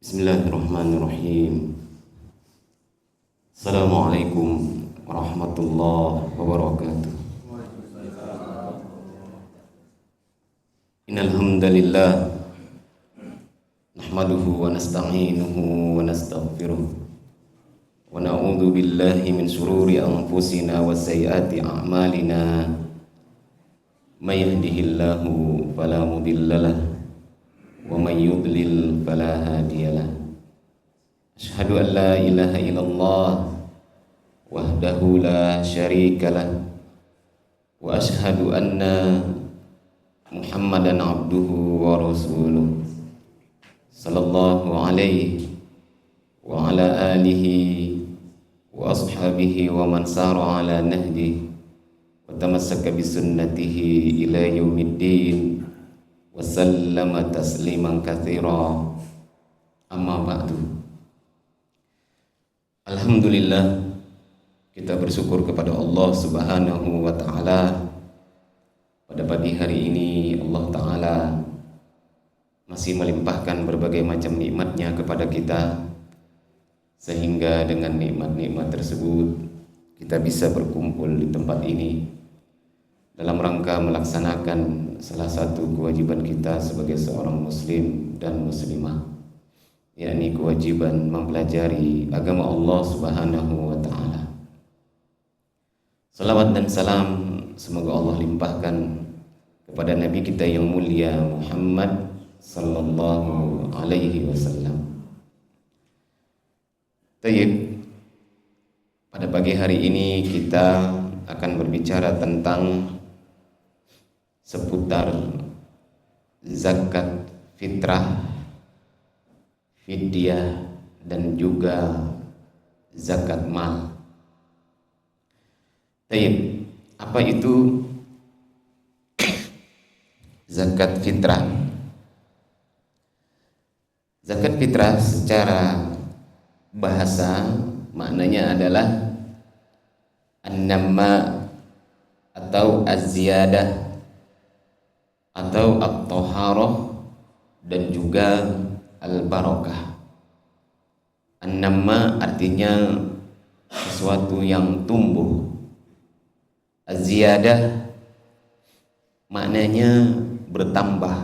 Bismillahirrahmanirrahim. Assalamualaikum warahmatullahi wabarakatuh. Innal hamdalillah nahmaduhu wa nasta'inuhu wa nastaghfiruh wa na'udzu billahi min shururi anfusina wa sayyiati a'malina. May yahdihillahu fala mudhillalah wa may yudlil fala hadiyalah. Asyhadu an la ilaha illallah wahdahu la syarikalah wa asyhadu anna Muhammadan abduhu wa rasuluh sallallahu alaihi wa ala alihi wa ashabihi wa man sara ala nahdihi wa tamassaka bi sunnatihi ila yaumiddin wa sallama tasliman katsira. Amma ba'du. Alhamdulillah, kita bersyukur kepada Allah Subhanahu wa taala. Pada pagi hari ini Allah taala masih melimpahkan berbagai macam nikmatnya kepada kita, sehingga dengan nikmat-nikmat tersebut kita bisa berkumpul di tempat ini dalam rangka melaksanakan salah satu kewajiban kita sebagai seorang muslim dan muslimah, yakni kewajiban mempelajari agama Allah Subhanahu wa taala. Salawat dan salam semoga Allah limpahkan kepada Nabi kita yang mulia Muhammad sallallahu alaihi wasallam. Tayyib, pada pagi hari ini kita akan berbicara tentang seputar zakat fitrah, fidyah, dan juga zakat mal. Tayyib, apa itu zakat fitrah? Zakat fitrah secara bahasa maknanya adalah an-namma atau az-ziyadah atau at-taharah dan juga al-barakah. An-namma artinya sesuatu yang tumbuh. Az-ziyadah maknanya bertambah.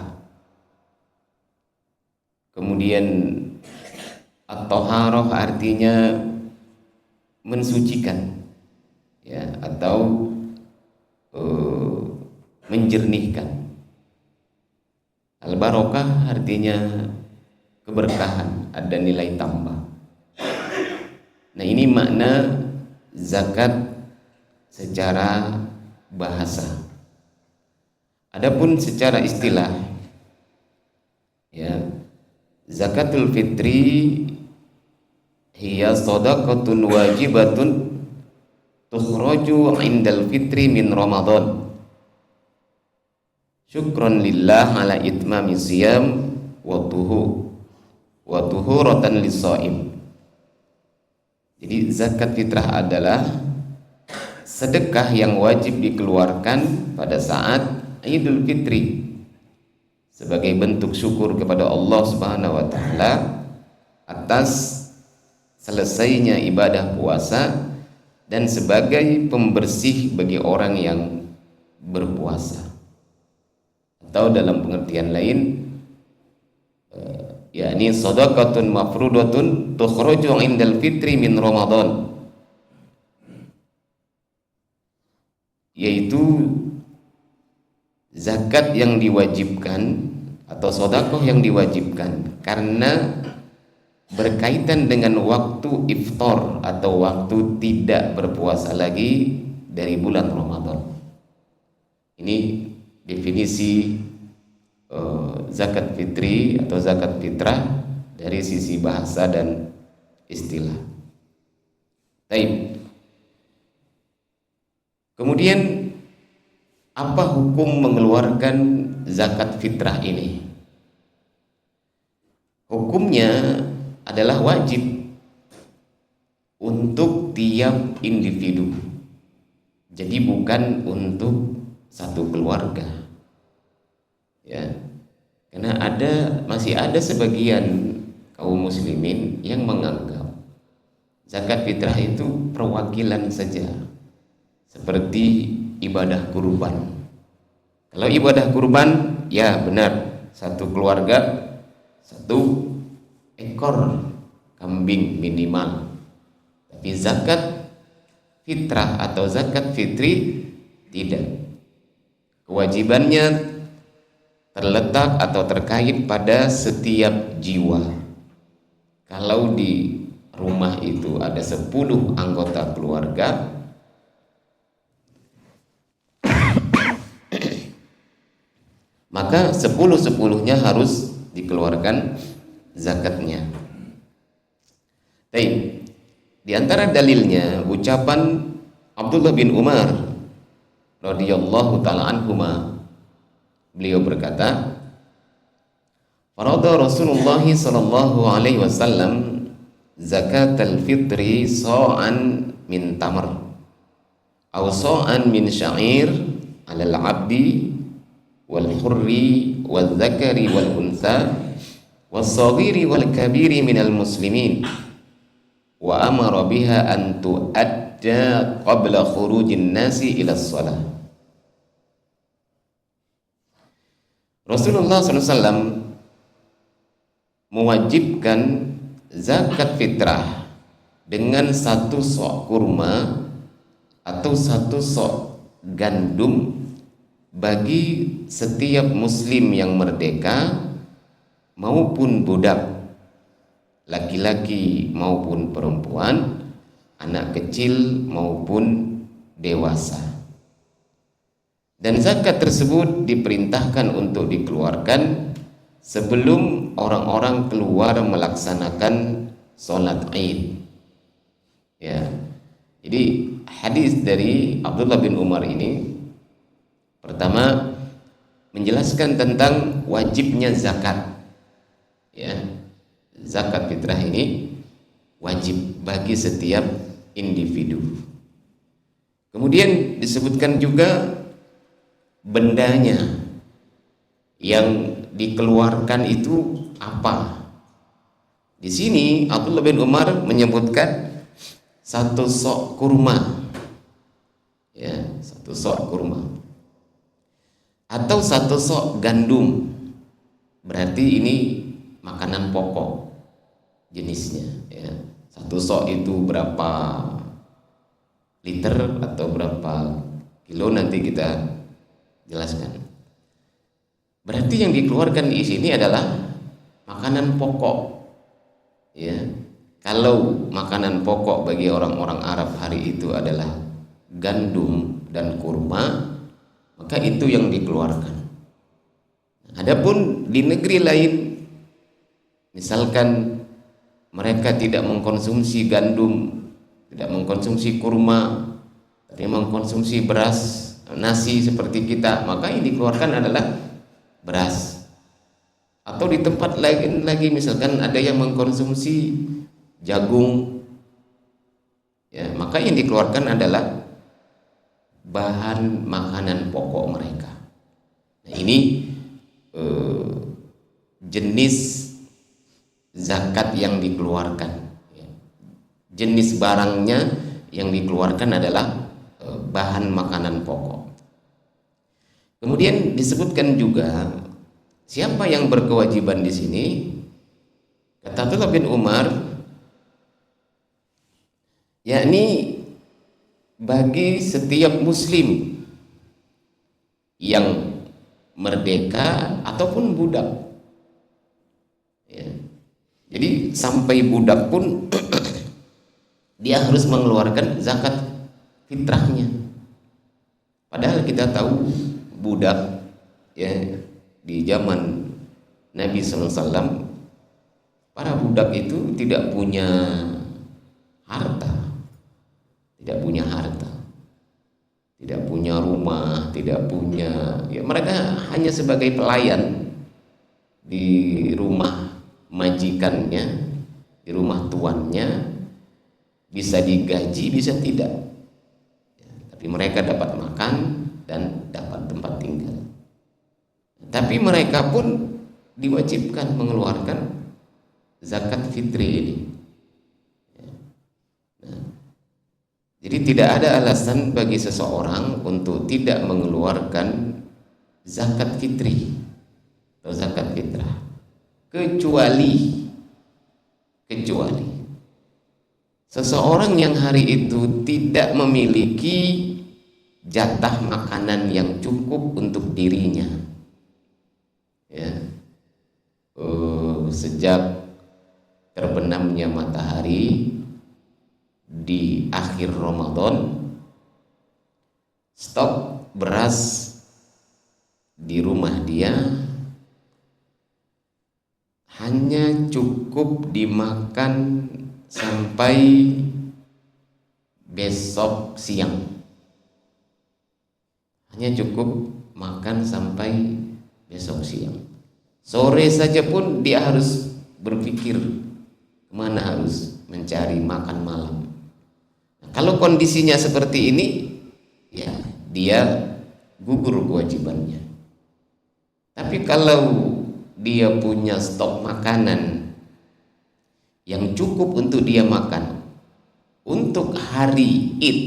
Kemudian at-taharah artinya mensucikan, ya, atau menjernihkan. Al-barakah artinya keberkahan, ada nilai tambah. Nah, ini makna zakat secara bahasa. Adapun secara istilah, ya, zakatul fitri hiya shadaqatun wajibatun tukhraju 'indal fitri min Ramadan syukran lillah ala itmami siyam wa tuhuratan lis-shaim. Jadi zakat fitrah adalah sedekah yang wajib dikeluarkan pada saat Idul Fitri sebagai bentuk syukur kepada Allah Subhanahu wa taala atas selesainya ibadah puasa dan sebagai pembersih bagi orang yang berpuasa. Atau dalam pengertian lain, yakni shadaqatun mafrudatun tukhraju 'indal fitri min Ramadan, yaitu zakat yang diwajibkan atau sedekah yang diwajibkan karena berkaitan dengan waktu iftar atau waktu tidak berpuasa lagi dari bulan Ramadan. Ini definisi zakat fitri atau zakat fitrah dari sisi bahasa dan istilah. Baik. Kemudian apa hukum mengeluarkan zakat fitrah ini? Hukumnya adalah wajib untuk tiap individu. Jadi bukan untuk satu keluarga, ya, karena masih ada sebagian kaum muslimin yang menganggap zakat fitrah itu perwakilan saja, seperti ibadah kurban. Kalau ibadah kurban, ya benar, satu keluarga satu ekor kambing minimal. Tapi zakat fitrah atau zakat fitri tidak. Kewajibannya terletak atau terkait pada setiap jiwa. Kalau di rumah itu ada 10 anggota keluarga, maka 10-10-nya harus dikeluarkan zakatnya. Baik. Di antara dalilnya ucapan Abdullah bin Umar radhiyallahu taala anhuma, beliau berkata, "Farada Rasulullah sallallahu alaihi wasallam zakatal fitri sa'an min tamr aw sa'an min sya'ir 'alal 'abdi wal hurri wal dzakari wal untha was saghiri wal kabiri minal muslimin wa amara biha an tu'adda qabla khurujin nasi ila shalah." Rasulullah SAW mewajibkan zakat fitrah dengan satu sok kurma atau satu sok gandum bagi setiap muslim yang merdeka maupun budak, laki-laki maupun perempuan, anak kecil maupun dewasa. Dan zakat tersebut diperintahkan untuk dikeluarkan sebelum orang-orang keluar melaksanakan sholat Id. Ya. Jadi hadis dari Abdullah bin Umar ini pertama menjelaskan tentang wajibnya zakat. Ya. Zakat fitrah ini wajib bagi setiap individu. Kemudian disebutkan juga bendanya yang dikeluarkan itu apa. Di sini Abdullah bin Umar menyebutkan satu sok kurma, ya, satu sok kurma atau satu sok gandum. Berarti ini makanan pokok jenisnya, ya. Satu sok itu berapa liter atau berapa kilo nanti kita jelaskan. Berarti yang dikeluarkan di sini adalah makanan pokok. Ya. Kalau makanan pokok bagi orang-orang Arab hari itu adalah gandum dan kurma, maka itu yang dikeluarkan. Adapun di negeri lain, misalkan mereka tidak mengkonsumsi gandum, tidak mengkonsumsi kurma, tapi mengkonsumsi beras, nasi seperti kita, maka yang dikeluarkan adalah beras. Atau di tempat lain lagi misalkan ada yang mengkonsumsi jagung, ya, maka yang dikeluarkan adalah bahan makanan pokok mereka. Nah, ini jenis zakat yang dikeluarkan, ya. Jenis barangnya yang dikeluarkan adalah bahan makanan pokok. Kemudian disebutkan juga siapa yang berkewajiban di sini. Kata Abdullah bin Umar, yakni bagi setiap muslim yang merdeka ataupun budak. Ya. Jadi sampai budak pun dia harus mengeluarkan zakat fitrahnya. Padahal kita tahu budak, ya, di zaman Nabi SAW, para budak itu tidak punya harta, tidak punya rumah, tidak punya, ya, mereka hanya sebagai pelayan di rumah majikannya, di rumah tuannya, bisa digaji, bisa tidak, ya, tapi mereka dapat makan dan dapat tempat tinggal. Tapi mereka pun diwajibkan mengeluarkan zakat fitri ini. Nah, jadi tidak ada alasan bagi seseorang untuk tidak mengeluarkan zakat fitri atau zakat fitrah, kecuali seseorang yang hari itu tidak memiliki jatah makanan yang cukup untuk dirinya, ya. Sejak terbenamnya matahari di akhir Ramadan, stok beras di rumah dia hanya cukup dimakan sampai besok siang. Hanya cukup makan sampai besok siang. Sore saja pun dia harus berpikir kemana harus mencari makan malam. Nah, kalau kondisinya seperti ini, ya dia gugur kewajibannya. Tapi kalau dia punya stok makanan yang cukup untuk dia makan untuk hari Id,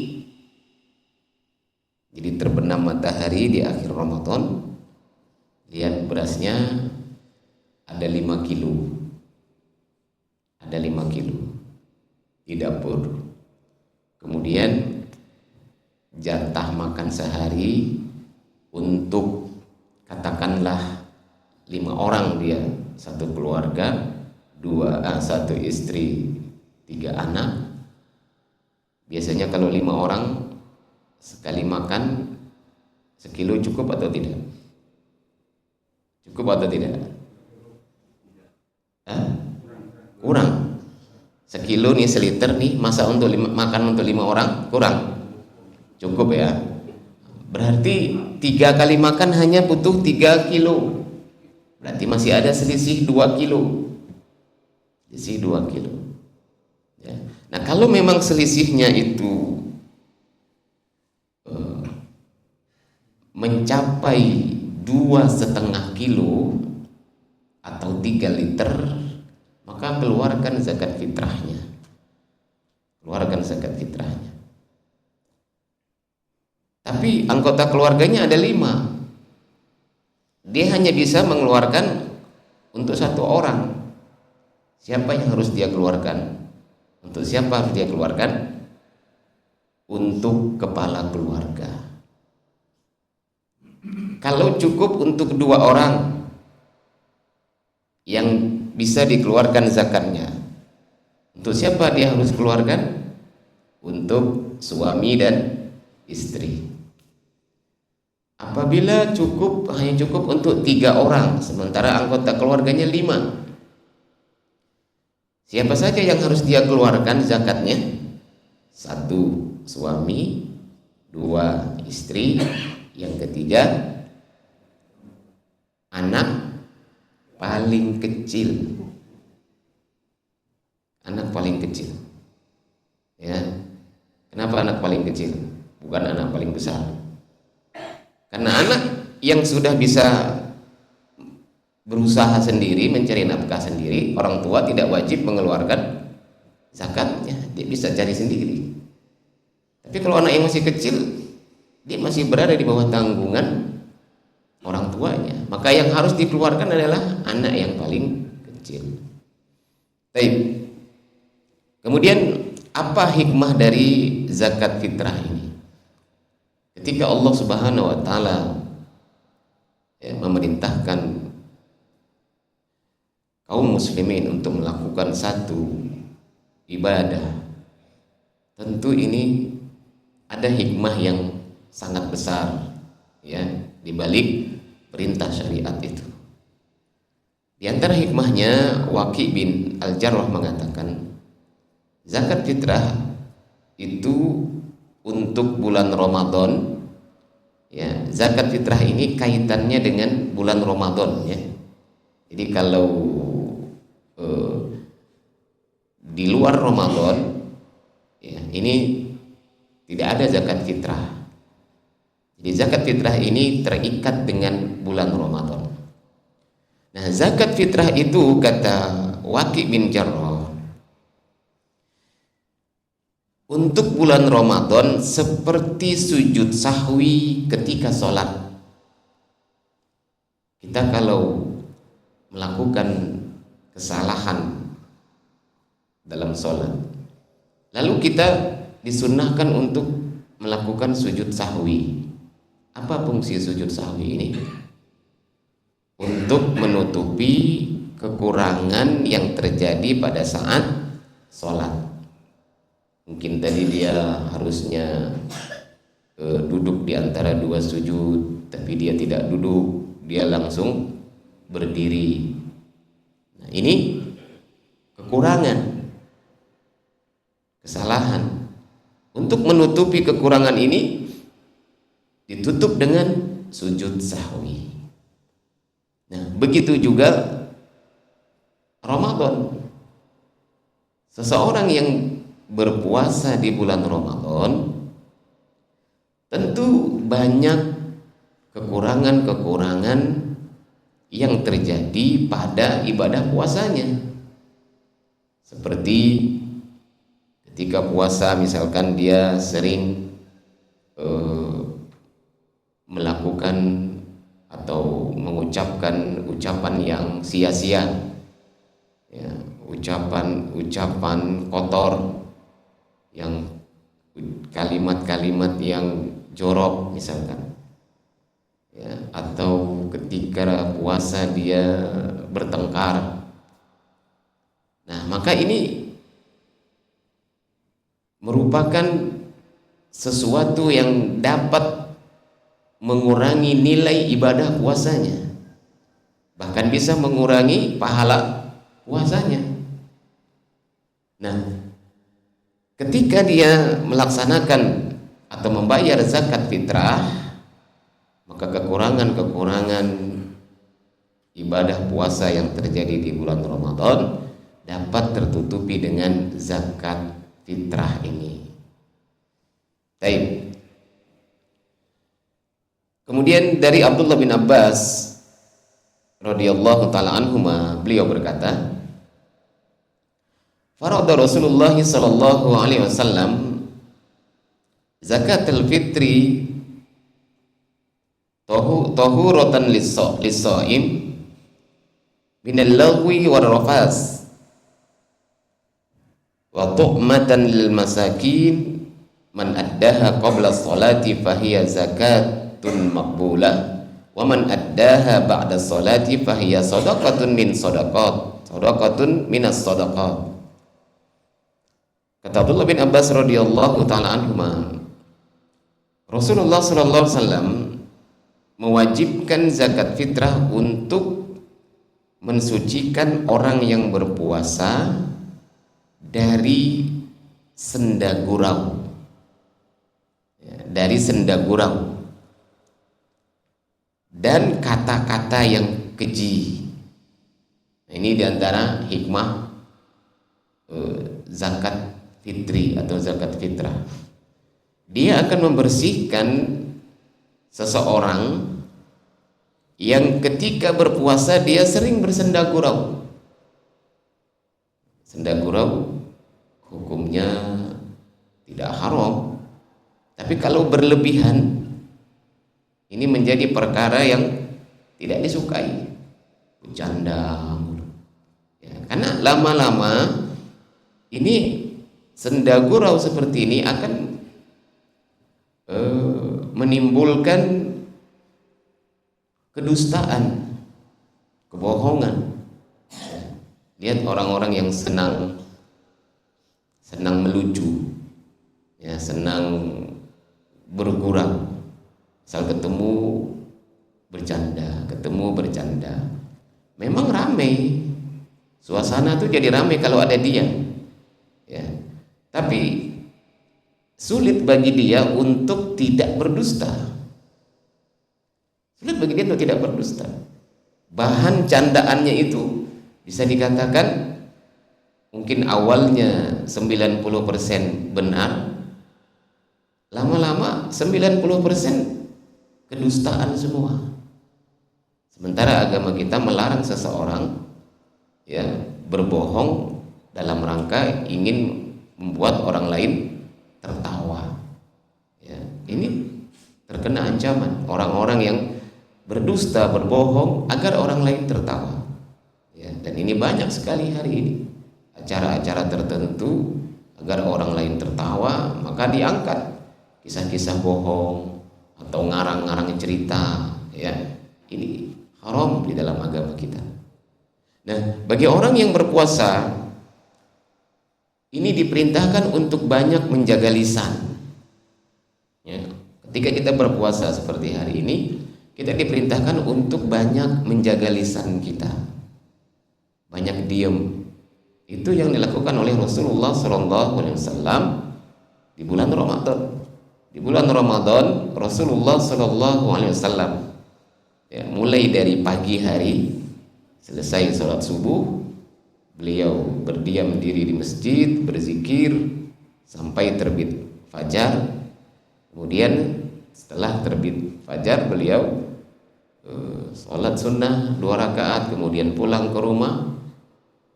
jadi terbenam matahari di akhir Ramadan, lihat berasnya ada 5 kilo, ada 5 kilo di dapur. Kemudian jatah makan sehari untuk katakanlah 5 orang, dia satu keluarga, 1 istri 3 anak. Biasanya kalau 5 orang sekali makan sekilo cukup atau tidak? Cukup atau tidak? Kurang. Sekilo nih, seliter nih, masa untuk makan untuk 5 orang kurang? Cukup ya. Berarti 3 kali makan hanya butuh 3 kilo. Berarti masih ada selisih 2 kilo. Selisih 2 kilo. Ya. Nah, kalau memang selisihnya itu mencapai 2,5 kilo atau 3 liter, maka keluarkan zakat fitrahnya. Keluarkan zakat fitrahnya. Tapi anggota keluarganya ada 5. Dia hanya bisa mengeluarkan untuk 1 orang. Siapa yang harus dia keluarkan? Untuk siapa harus dia keluarkan? Untuk kepala keluarga. Kalau cukup untuk 2 orang yang bisa dikeluarkan zakatnya, untuk siapa dia harus keluarkan? Untuk suami dan istri. Apabila hanya cukup untuk 3 orang, sementara anggota keluarganya 5, siapa saja yang harus dia keluarkan zakatnya? 1 suami, 2 istri, yang ketiga anak paling kecil. Anak paling kecil. Ya. Kenapa anak paling kecil? Bukan anak paling besar. Karena anak yang sudah bisa berusaha sendiri, mencari nafkah sendiri, orang tua tidak wajib mengeluarkan zakatnya, dia bisa cari sendiri. Tapi kalau anak yang masih kecil, dia masih berada di bawah tanggungan orang tuanya, maka yang harus dikeluarkan adalah anak yang paling kecil. Baik. Kemudian apa hikmah dari zakat fitrah ini? Ketika Allah Subhanahu wa taala memerintahkan kaum muslimin untuk melakukan satu ibadah, tentu ini ada hikmah yang sangat besar, ya, di balik perintah syariat itu. Di antara hikmahnya, Waqi bin Al-Jarrah mengatakan, zakat fitrah itu untuk bulan Ramadan, ya. Zakat fitrah ini kaitannya dengan bulan Ramadan, ya. Jadi kalau di luar Ramadan, ya, ini tidak ada zakat fitrah. Jadi zakat fitrah ini terikat dengan bulan Ramadan. Nah, zakat fitrah itu kata Waqi' bin Jarrah, untuk bulan Ramadan seperti sujud sahwi ketika sholat. Kita kalau melakukan kesalahan dalam sholat, lalu kita disunnahkan untuk melakukan sujud sahwi. Apa fungsi sujud sahwi ini? Untuk menutupi kekurangan yang terjadi pada saat sholat. Mungkin tadi dia harusnya duduk di antara dua sujud, tapi dia tidak duduk, dia langsung berdiri. Nah, ini kekurangan, kesalahan. Untuk menutupi kekurangan ini ditutup dengan sujud sahwi. Nah, begitu juga Ramadan. Seseorang yang berpuasa di bulan Ramadan tentu banyak kekurangan-kekurangan yang terjadi pada ibadah puasanya. Seperti ketika puasa misalkan dia sering melakukan atau mengucapkan ucapan yang sia-sia, ya, ucapan kotor, yang kalimat-kalimat yang jorok misalkan, ya, atau ketika puasa dia bertengkar. Nah, maka ini merupakan sesuatu yang dapat mengurangi nilai ibadah puasanya, bahkan bisa mengurangi pahala puasanya. Nah, ketika dia melaksanakan atau membayar zakat fitrah, maka kekurangan-kekurangan ibadah puasa yang terjadi di bulan Ramadan dapat tertutupi dengan zakat fitrah ini. Baik. Kemudian dari Abdullah bin Abbas radhiyallahu taala anhuma, beliau berkata, farada Rasulullah sallallahu alaihi wasallam zakatul fitri tahuratan lis-shaim minal lagwi war rafas wa tu'matan lil masakin man addaha qabla sholati fahiya zakatun maqbulah wa man addaha ba'da sholati fahiya sadaqatun minas sadaqat. Kata Abdullah bin Abbas radhiyallahu taala anhuma, Rasulullah sallallahu alaihi wasallam mewajibkan zakat fitrah untuk mensucikan orang yang berpuasa dari senda gurau, dari senda gurau dan kata-kata yang keji. Ini diantara hikmah zakat fitri atau zakat fitrah. Dia akan membersihkan seseorang yang ketika berpuasa dia sering bersenda gurau. Senda gurau hukumnya tidak haram, tapi kalau berlebihan ini menjadi perkara yang tidak disukai. Bercanda, ya, karena lama-lama ini senda gurau seperti ini akan menimbulkan kedustaan, kebohongan. Lihat orang-orang yang senang melucu, ya, senang bergurau. Misal ketemu bercanda, memang ramai, suasana tuh jadi ramai kalau ada dia, ya. Tapi sulit bagi dia untuk tidak berdusta. Sulit bagi dia untuk tidak berdusta. Bahan candaannya itu bisa dikatakan mungkin awalnya 90% benar, lama-lama 90% kedustaan semua. Sementara agama kita melarang seseorang, ya, berbohong dalam rangka ingin membuat orang lain tertawa. Ya, ini terkena ancaman orang-orang yang berdusta, berbohong agar orang lain tertawa. Ya, dan ini banyak sekali hari ini acara-acara tertentu agar orang lain tertawa, maka diangkat kisah-kisah bohong atau ngarang-ngarang cerita. Ya, ini haram di dalam agama kita. Nah, bagi orang yang berpuasa ini diperintahkan untuk banyak menjaga lisan. Ya, ketika kita berpuasa seperti hari ini, kita diperintahkan untuk banyak menjaga lisan kita, banyak diam. Itu yang dilakukan oleh Rasulullah SAW di bulan Ramadan. Di bulan Ramadan Rasulullah SAW ya, mulai dari pagi hari selesai sholat subuh, beliau berdiam diri di masjid, berzikir sampai terbit fajar. Kemudian setelah terbit fajar beliau sholat sunnah 2 rakaat, kemudian pulang ke rumah,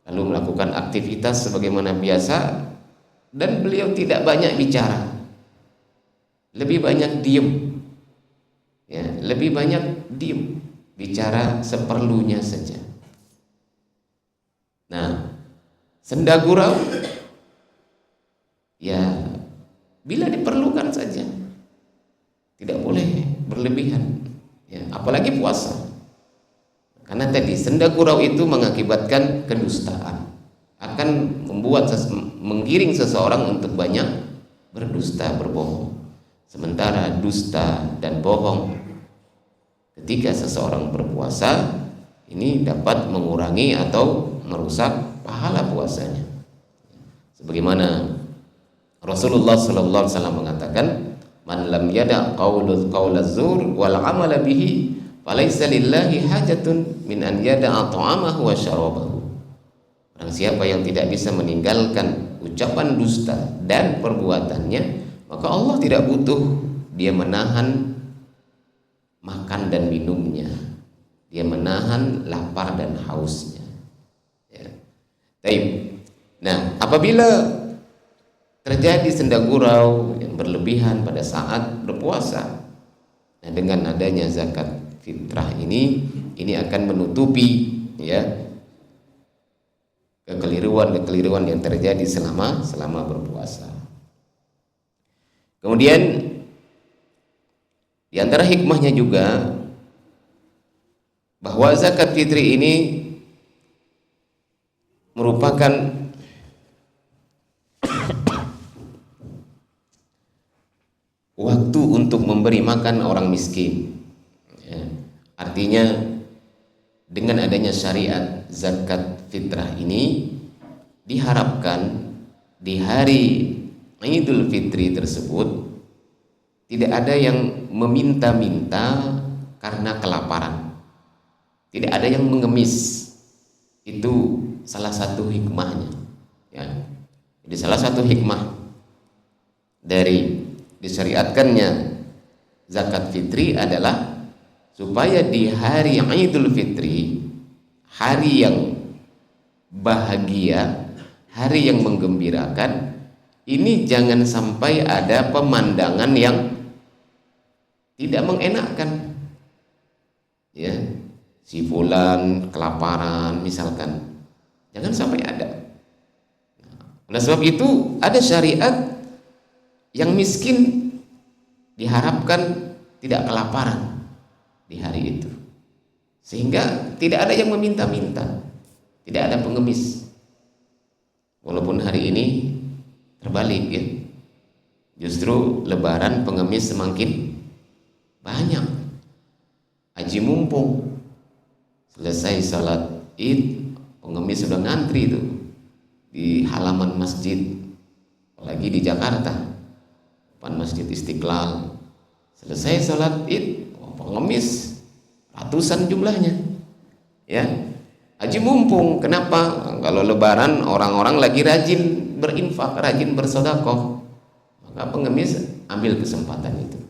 lalu melakukan aktivitas sebagaimana biasa, dan beliau tidak banyak bicara, lebih banyak diem, ya, lebih banyak diem, bicara seperlunya saja. Nah, senda gurau ya bila diperlukan saja, tidak boleh berlebihan, ya, apalagi puasa. Karena tadi senda gurau itu mengakibatkan kedustaan, akan membuat menggiring seseorang untuk banyak berdusta, berbohong. Sementara dusta dan bohong ketika seseorang berpuasa ini dapat mengurangi atau merusak pahala puasanya. Sebagaimana Rasulullah SAW mengatakan, "Man lam yada qaulaz zur wal amala bihi falaisa lillahi hajatun min an yada'a ta'amahu wa syarabahu." Orang siapa yang tidak bisa meninggalkan ucapan dusta dan perbuatannya, maka Allah tidak butuh dia menahan makan dan minumnya, dia menahan lapar dan hausnya. Ya. Nah, apabila terjadi senda gurau yang berlebihan pada saat berpuasa, nah, dengan adanya zakat fitrah ini akan menutupi, ya, kekeliruan yang terjadi selama berpuasa. Kemudian di antara hikmahnya juga bahwa zakat fitri ini merupakan waktu untuk memberi makan orang miskin. Ya, artinya dengan adanya syariat zakat fitrah ini diharapkan di hari Idul Fitri tersebut tidak ada yang meminta-minta karena kelaparan, tidak ada yang mengemis. Itu salah satu hikmahnya, ya. Jadi salah satu hikmah dari disyariatkannya zakat fitri adalah supaya di hari Idul Fitri, hari yang bahagia, hari yang menggembirakan, ini jangan sampai ada pemandangan yang tidak mengenakkan, ya, si fulan kelaparan misalkan, jangan sampai ada. Oleh sebab itu ada syariat yang miskin diharapkan tidak kelaparan di hari itu, sehingga tidak ada yang meminta-minta, tidak ada pengemis. Walaupun hari ini terbalik, ya, justru lebaran pengemis semakin banyak. Haji mumpung selesai salat Id, pengemis sudah ngantri itu di halaman masjid, apalagi di Jakarta, depan Masjid Istiqlal. Selesai salat Id, pengemis ratusan jumlahnya, ya. Haji mumpung. Kenapa? Kalau lebaran orang-orang lagi rajin berinfak, rajin bersedekah, maka pengemis ambil kesempatan itu.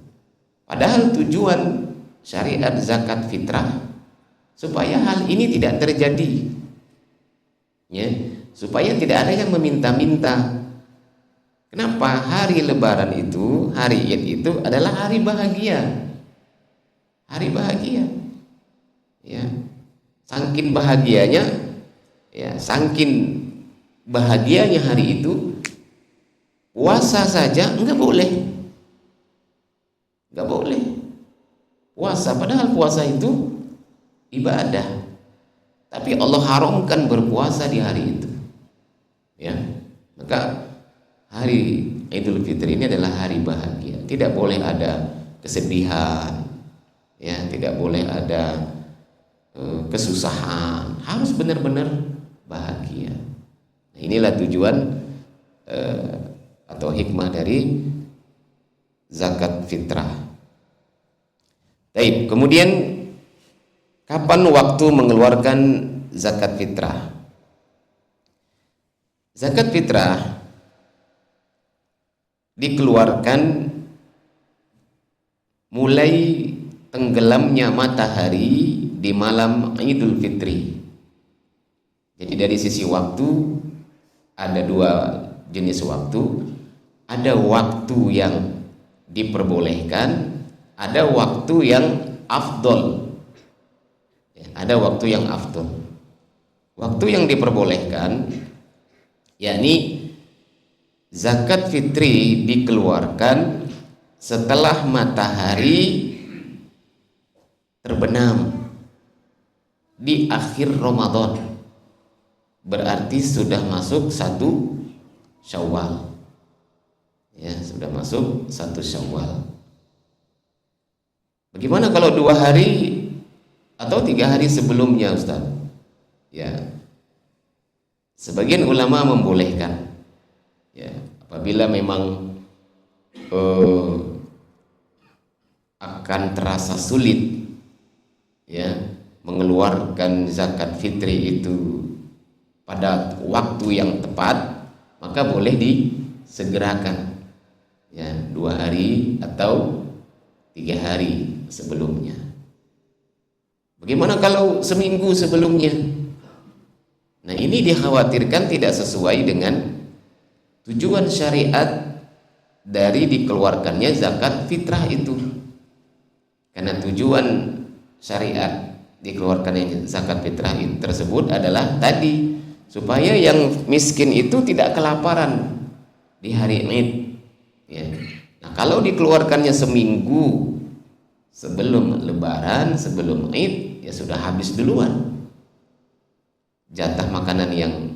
Padahal tujuan syariat zakat fitrah supaya hal ini tidak terjadi. ya, supaya tidak ada yang meminta-minta. Kenapa? Hari Lebaran itu, hari Id itu adalah hari bahagia, hari bahagia, ya. Saking bahagianya, ya, saking bahagianya hari itu, puasa saja nggak boleh, nggak boleh puasa. Padahal puasa itu ibadah, tapi Allah haramkan berpuasa di hari itu, ya. Maka hari Idul Fitri ini adalah hari bahagia. Tidak boleh ada kesedihan, ya, tidak boleh ada kesusahan. Harus benar-benar bahagia. Nah, inilah tujuan atau hikmah dari zakat fitrah. Baik, kemudian kapan waktu mengeluarkan zakat fitrah? Zakat fitrah dikeluarkan mulai tenggelamnya matahari di malam Idul Fitri. Jadi dari sisi waktu ada dua jenis waktu. Ada waktu yang diperbolehkan, ada waktu yang afdol. Ada waktu yang afdol. Waktu yang diperbolehkan yakni zakat fitri dikeluarkan setelah matahari terbenam di akhir Ramadan, berarti sudah masuk 1 Syawal, ya, sudah masuk 1 Syawal. Bagaimana kalau 2 hari atau 3 hari sebelumnya, Ustaz? Ya, sebagian ulama membolehkan, ya, apabila memang akan terasa sulit, ya, mengeluarkan zakat fitri itu pada waktu yang tepat, maka boleh disegerakan, ya, 2 hari atau 3 hari sebelumnya. Bagaimana kalau seminggu sebelumnya? Nah, ini dikhawatirkan tidak sesuai dengan tujuan syariat dari dikeluarkannya zakat fitrah itu. Karena tujuan syariat dikeluarkannya zakat fitrah tersebut adalah tadi, supaya yang miskin itu tidak kelaparan di hari Id, ya. Nah, kalau dikeluarkannya seminggu sebelum Lebaran, sebelum Id, ya sudah habis duluan jatah makanan yang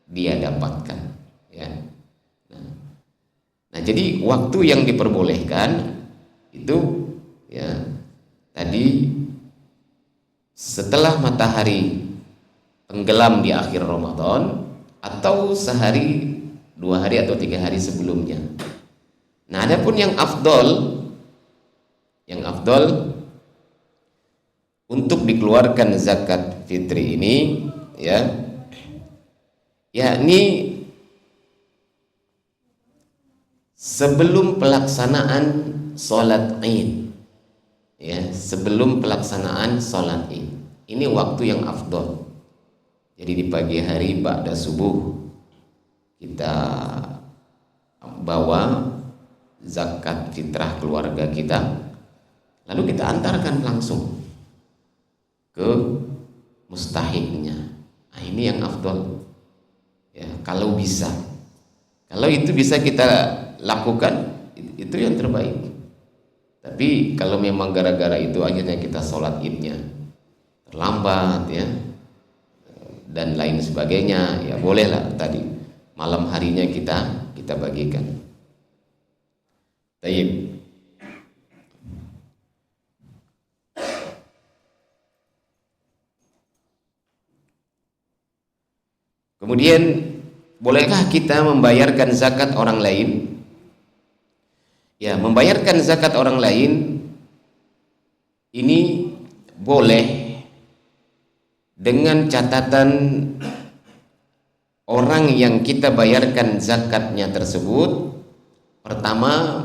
dia dapatkan, ya. Nah, jadi waktu yang diperbolehkan itu, ya, tadi setelah matahari tenggelam di akhir Ramadan atau sehari, 2 hari atau 3 hari sebelumnya. Nah, adapun yang afdol untuk dikeluarkan zakat fitri ini, ya, yakni sebelum pelaksanaan sholat Id, ya, sebelum pelaksanaan sholat Id. Ini waktu yang afdol. Jadi di pagi hari ba'da subuh kita bawa zakat fitrah keluarga kita, lalu kita antarkan langsung ke mustahiknya. Nah, ini yang afdol, ya, kalau bisa. Kalau itu bisa kita lakukan, itu yang terbaik. Tapi kalau memang gara-gara itu akhirnya kita sholat idnya terlambat, ya, dan lain sebagainya, ya bolehlah tadi malam harinya kita bagikan. Baik. Kemudian, bolehkah kita membayarkan zakat orang lain? Ya, membayarkan zakat orang lain ini boleh dengan catatan orang yang kita bayarkan zakatnya tersebut, pertama,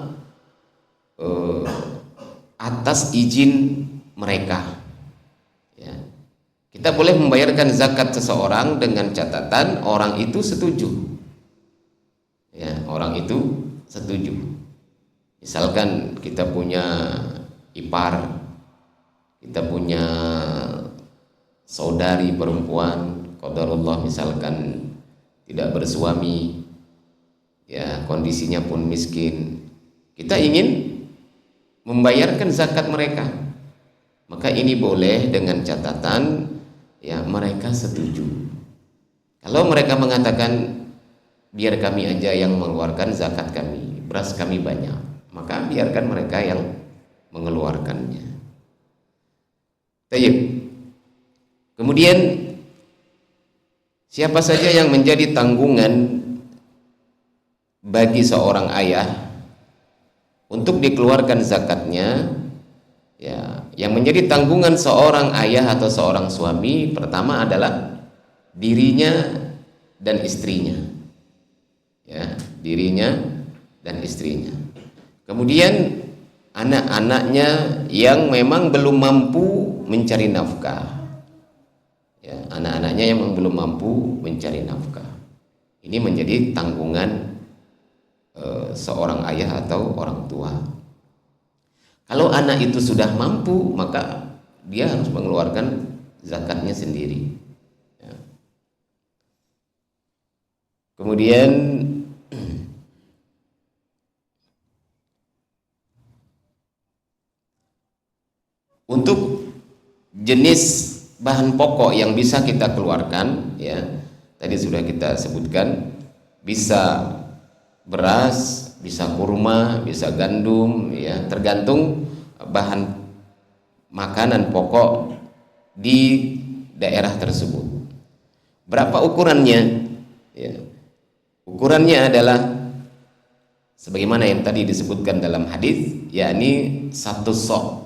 atas izin mereka, ya. Kita boleh membayarkan zakat seseorang dengan catatan orang itu setuju. Ya, orang itu setuju. Misalkan kita punya ipar, kita punya saudari perempuan, qadarullah misalkan tidak bersuami, ya kondisinya pun miskin. Kita ingin membayarkan zakat mereka, maka ini boleh dengan catatan ya mereka setuju. Kalau mereka mengatakan biar kami aja yang mengeluarkan zakat kami, beras kami banyak, maka biarkan mereka yang mengeluarkannya. Tayyib. Kemudian siapa saja yang menjadi tanggungan bagi seorang ayah untuk dikeluarkan zakatnya, ya, yang menjadi tanggungan seorang ayah atau seorang suami pertama adalah dirinya dan istrinya, ya, dirinya dan istrinya. Kemudian anak-anaknya yang memang belum mampu mencari nafkah, ya, anak-anaknya yang belum mampu mencari nafkah. Ini menjadi tanggungan seorang ayah atau orang tua. Kalau anak itu sudah mampu, maka dia harus mengeluarkan zakatnya sendiri, ya. Kemudian untuk jenis bahan pokok yang bisa kita keluarkan, ya, tadi sudah kita sebutkan, bisa beras, bisa kurma, bisa gandum, ya, tergantung bahan makanan pokok di daerah tersebut. Berapa ukurannya? Ya. Ukurannya adalah sebagaimana yang tadi disebutkan dalam hadis, yakni 1 sok.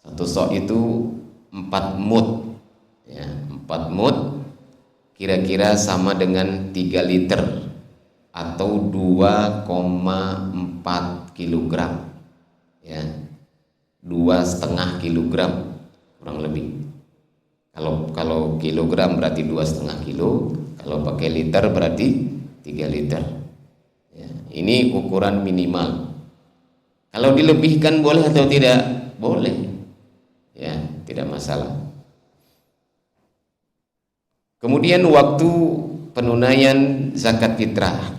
1 sok itu 4 mud, ya, 4 mud kira-kira sama dengan 3 liter atau 2,4 kilogram, ya, 2,5 kilogram kurang lebih. Kalau kilogram berarti 2,5 kilo, kalau pakai liter berarti 3 liter, ya, ini ukuran minimal. Kalau dilebihkan boleh atau tidak? Boleh, ya, tidak masalah. Kemudian waktu penunaian zakat fitrah,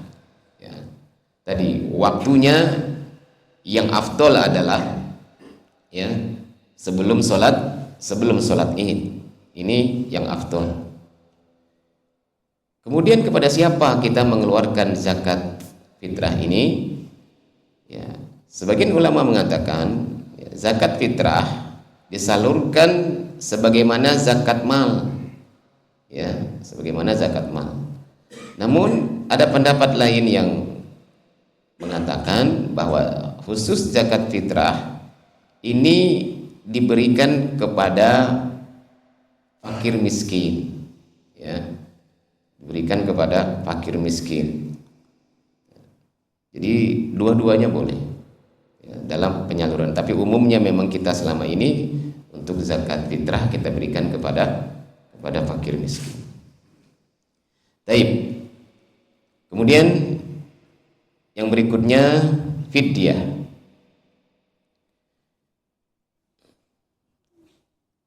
tadi waktunya yang afdol adalah, ya, sebelum sholat Id. Ini yang afdol. Kemudian kepada siapa kita mengeluarkan zakat fitrah ini? Ya, sebagian ulama mengatakan, ya, zakat fitrah disalurkan sebagaimana zakat mal, ya, sebagaimana zakat mal. Namun ada pendapat lain yang mengatakan bahwa khusus zakat fitrah ini diberikan kepada fakir miskin, ya, diberikan kepada fakir miskin. Jadi dua-duanya boleh, ya, dalam penyaluran. Tapi umumnya memang kita selama ini untuk zakat fitrah kita berikan kepada fakir miskin. Taib. Kemudian yang berikutnya fidyah.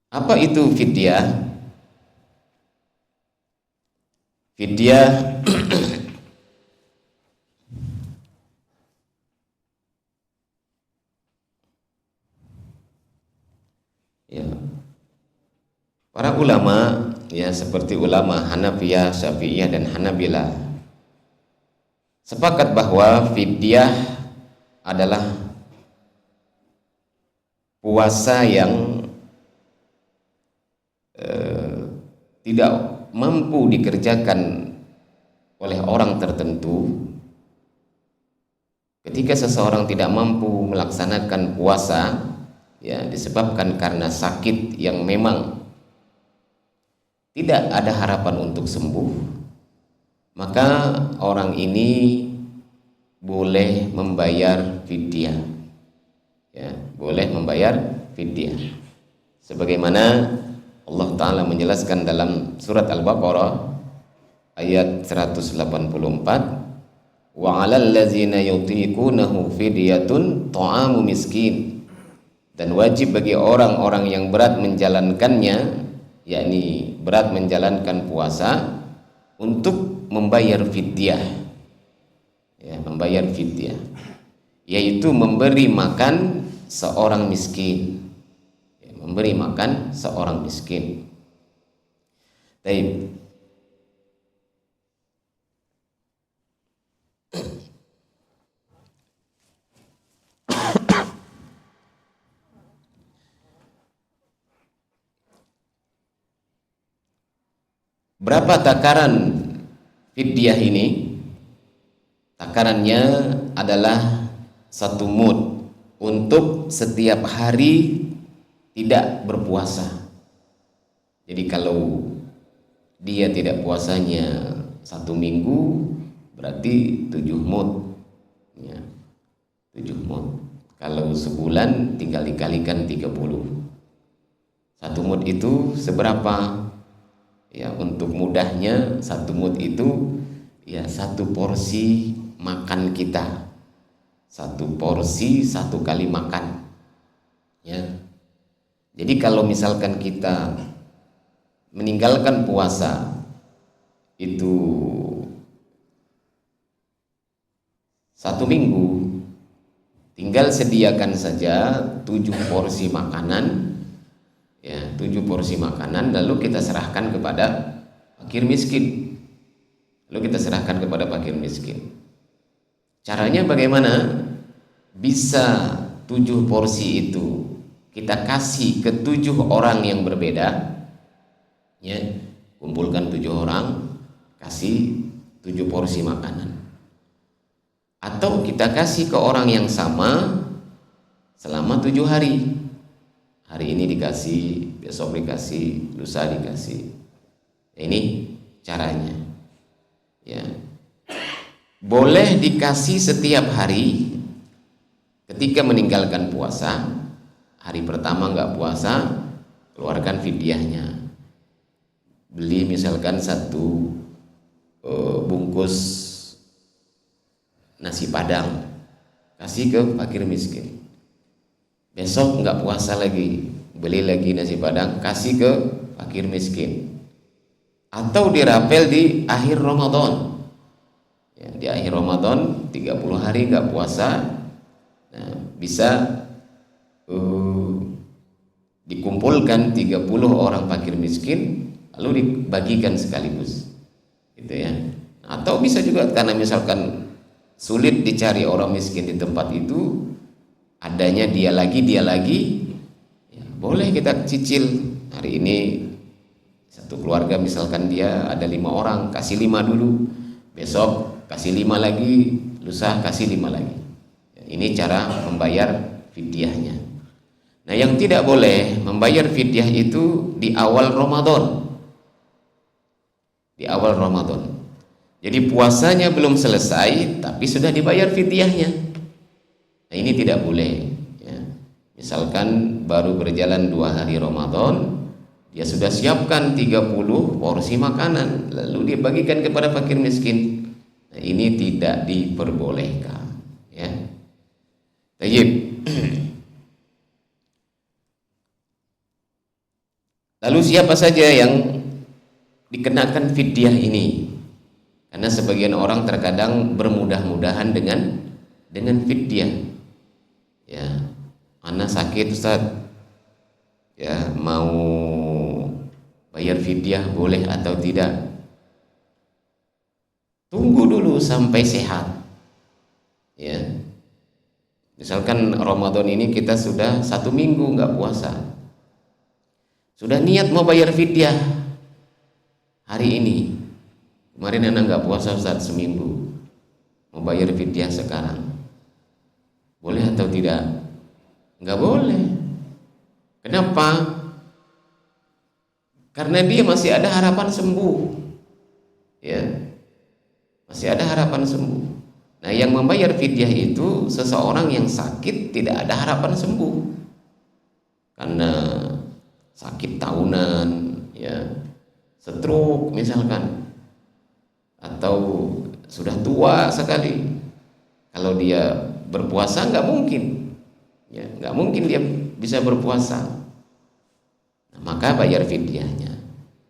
Apa itu fidyah? Fidyah ya, para ulama, ya, seperti ulama Hanafiyah, Syafi'iyah dan Hanabilah sepakat bahwa fidyah adalah puasa yang tidak mampu dikerjakan oleh orang tertentu. Ketika seseorang tidak mampu melaksanakan puasa, ya, disebabkan karena sakit yang memang tidak ada harapan untuk sembuh, maka orang ini boleh membayar fidyah, ya, boleh membayar fidyah. Sebagaimana Allah Ta'ala menjelaskan dalam surat Al-Baqarah ayat 184, wa 'alal ladzina yutiqunahu fidyatun ta'amu miskin, dan wajib bagi orang-orang yang berat menjalankannya, yakni berat menjalankan puasa, untuk membayar fidyah, ya, membayar fidyah, yaitu memberi makan seorang miskin, ya, memberi makan seorang miskin. Baik. Berapa takaran fidyah ini? Takarannya adalah 1 mud untuk setiap hari tidak berpuasa. Jadi kalau dia tidak puasanya 1 minggu, berarti 7 mud, ya, 7 mud. Kalau sebulan tinggal dikalikan 30. 1 mud itu seberapa? Ya, untuk mudahnya 1 mud itu ya 1 porsi makan kita, 1 porsi 1 kali makan, ya. Jadi kalau misalkan kita meninggalkan puasa itu 1 minggu, tinggal sediakan saja 7 porsi makanan, ya, 7 porsi makanan, lalu kita serahkan kepada fakir miskin. Caranya bagaimana? Bisa 7 porsi itu kita kasih ke 7 orang yang berbeda, ya, kumpulkan 7 orang, kasih 7 porsi makanan. Atau kita kasih ke orang yang sama selama 7 hari. Hari ini dikasih, besok dikasih, lusa dikasih. Ini caranya, ya. Boleh dikasih setiap hari ketika meninggalkan puasa. Hari pertama nggak puasa, keluarkan fidyahnya. Beli misalkan 1 bungkus nasi padang, kasih ke fakir miskin. Besok nggak puasa lagi, beli lagi nasi padang, kasih ke fakir miskin. Atau dirapel di akhir Ramadan, ya, di akhir Ramadan 30 hari nggak puasa, nah, bisa dikumpulkan 30 orang fakir miskin, lalu dibagikan sekaligus, gitu ya. Atau bisa juga karena misalkan sulit dicari orang miskin di tempat itu, adanya dia lagi, ya, boleh kita cicil. Hari ini 1 keluarga misalkan dia ada 5 orang, kasih 5 dulu, besok kasih 5 lagi, lusa kasih 5 lagi. Ini cara membayar fidyahnya. Nah, yang tidak boleh membayar fidyah itu di awal Ramadan. Di awal Ramadan. Jadi puasanya belum selesai tapi sudah dibayar fidyahnya. Nah, ini tidak boleh, ya. Misalkan baru berjalan 2 hari Ramadan, dia sudah siapkan 30 porsi makanan, lalu dia bagikan kepada fakir miskin. Nah, ini tidak diperbolehkan, ya. Tayyib. Lalu siapa saja yang dikenakan fidyah ini? Karena sebagian orang terkadang bermudah-mudahan dengan fidyah. Ya, anak sakit Ustaz, ya, mau bayar fidyah boleh atau tidak? Tunggu dulu sampai sehat, ya. Misalkan Ramadan ini kita sudah 1 minggu nggak puasa, sudah niat mau bayar fidyah hari ini. Kemarin anak nggak puasa Ustaz seminggu, mau bayar fidyah sekarang, boleh atau tidak? Nggak boleh. Kenapa? Karena dia masih ada harapan sembuh, ya, masih ada harapan sembuh. Nah, yang membayar fidyah itu seseorang yang sakit tidak ada harapan sembuh, karena sakit tahunan, ya, stroke misalkan, atau sudah tua sekali. Kalau dia berpuasa nggak mungkin, ya, nggak mungkin dia bisa berpuasa. Nah, maka bayar fidyahnya.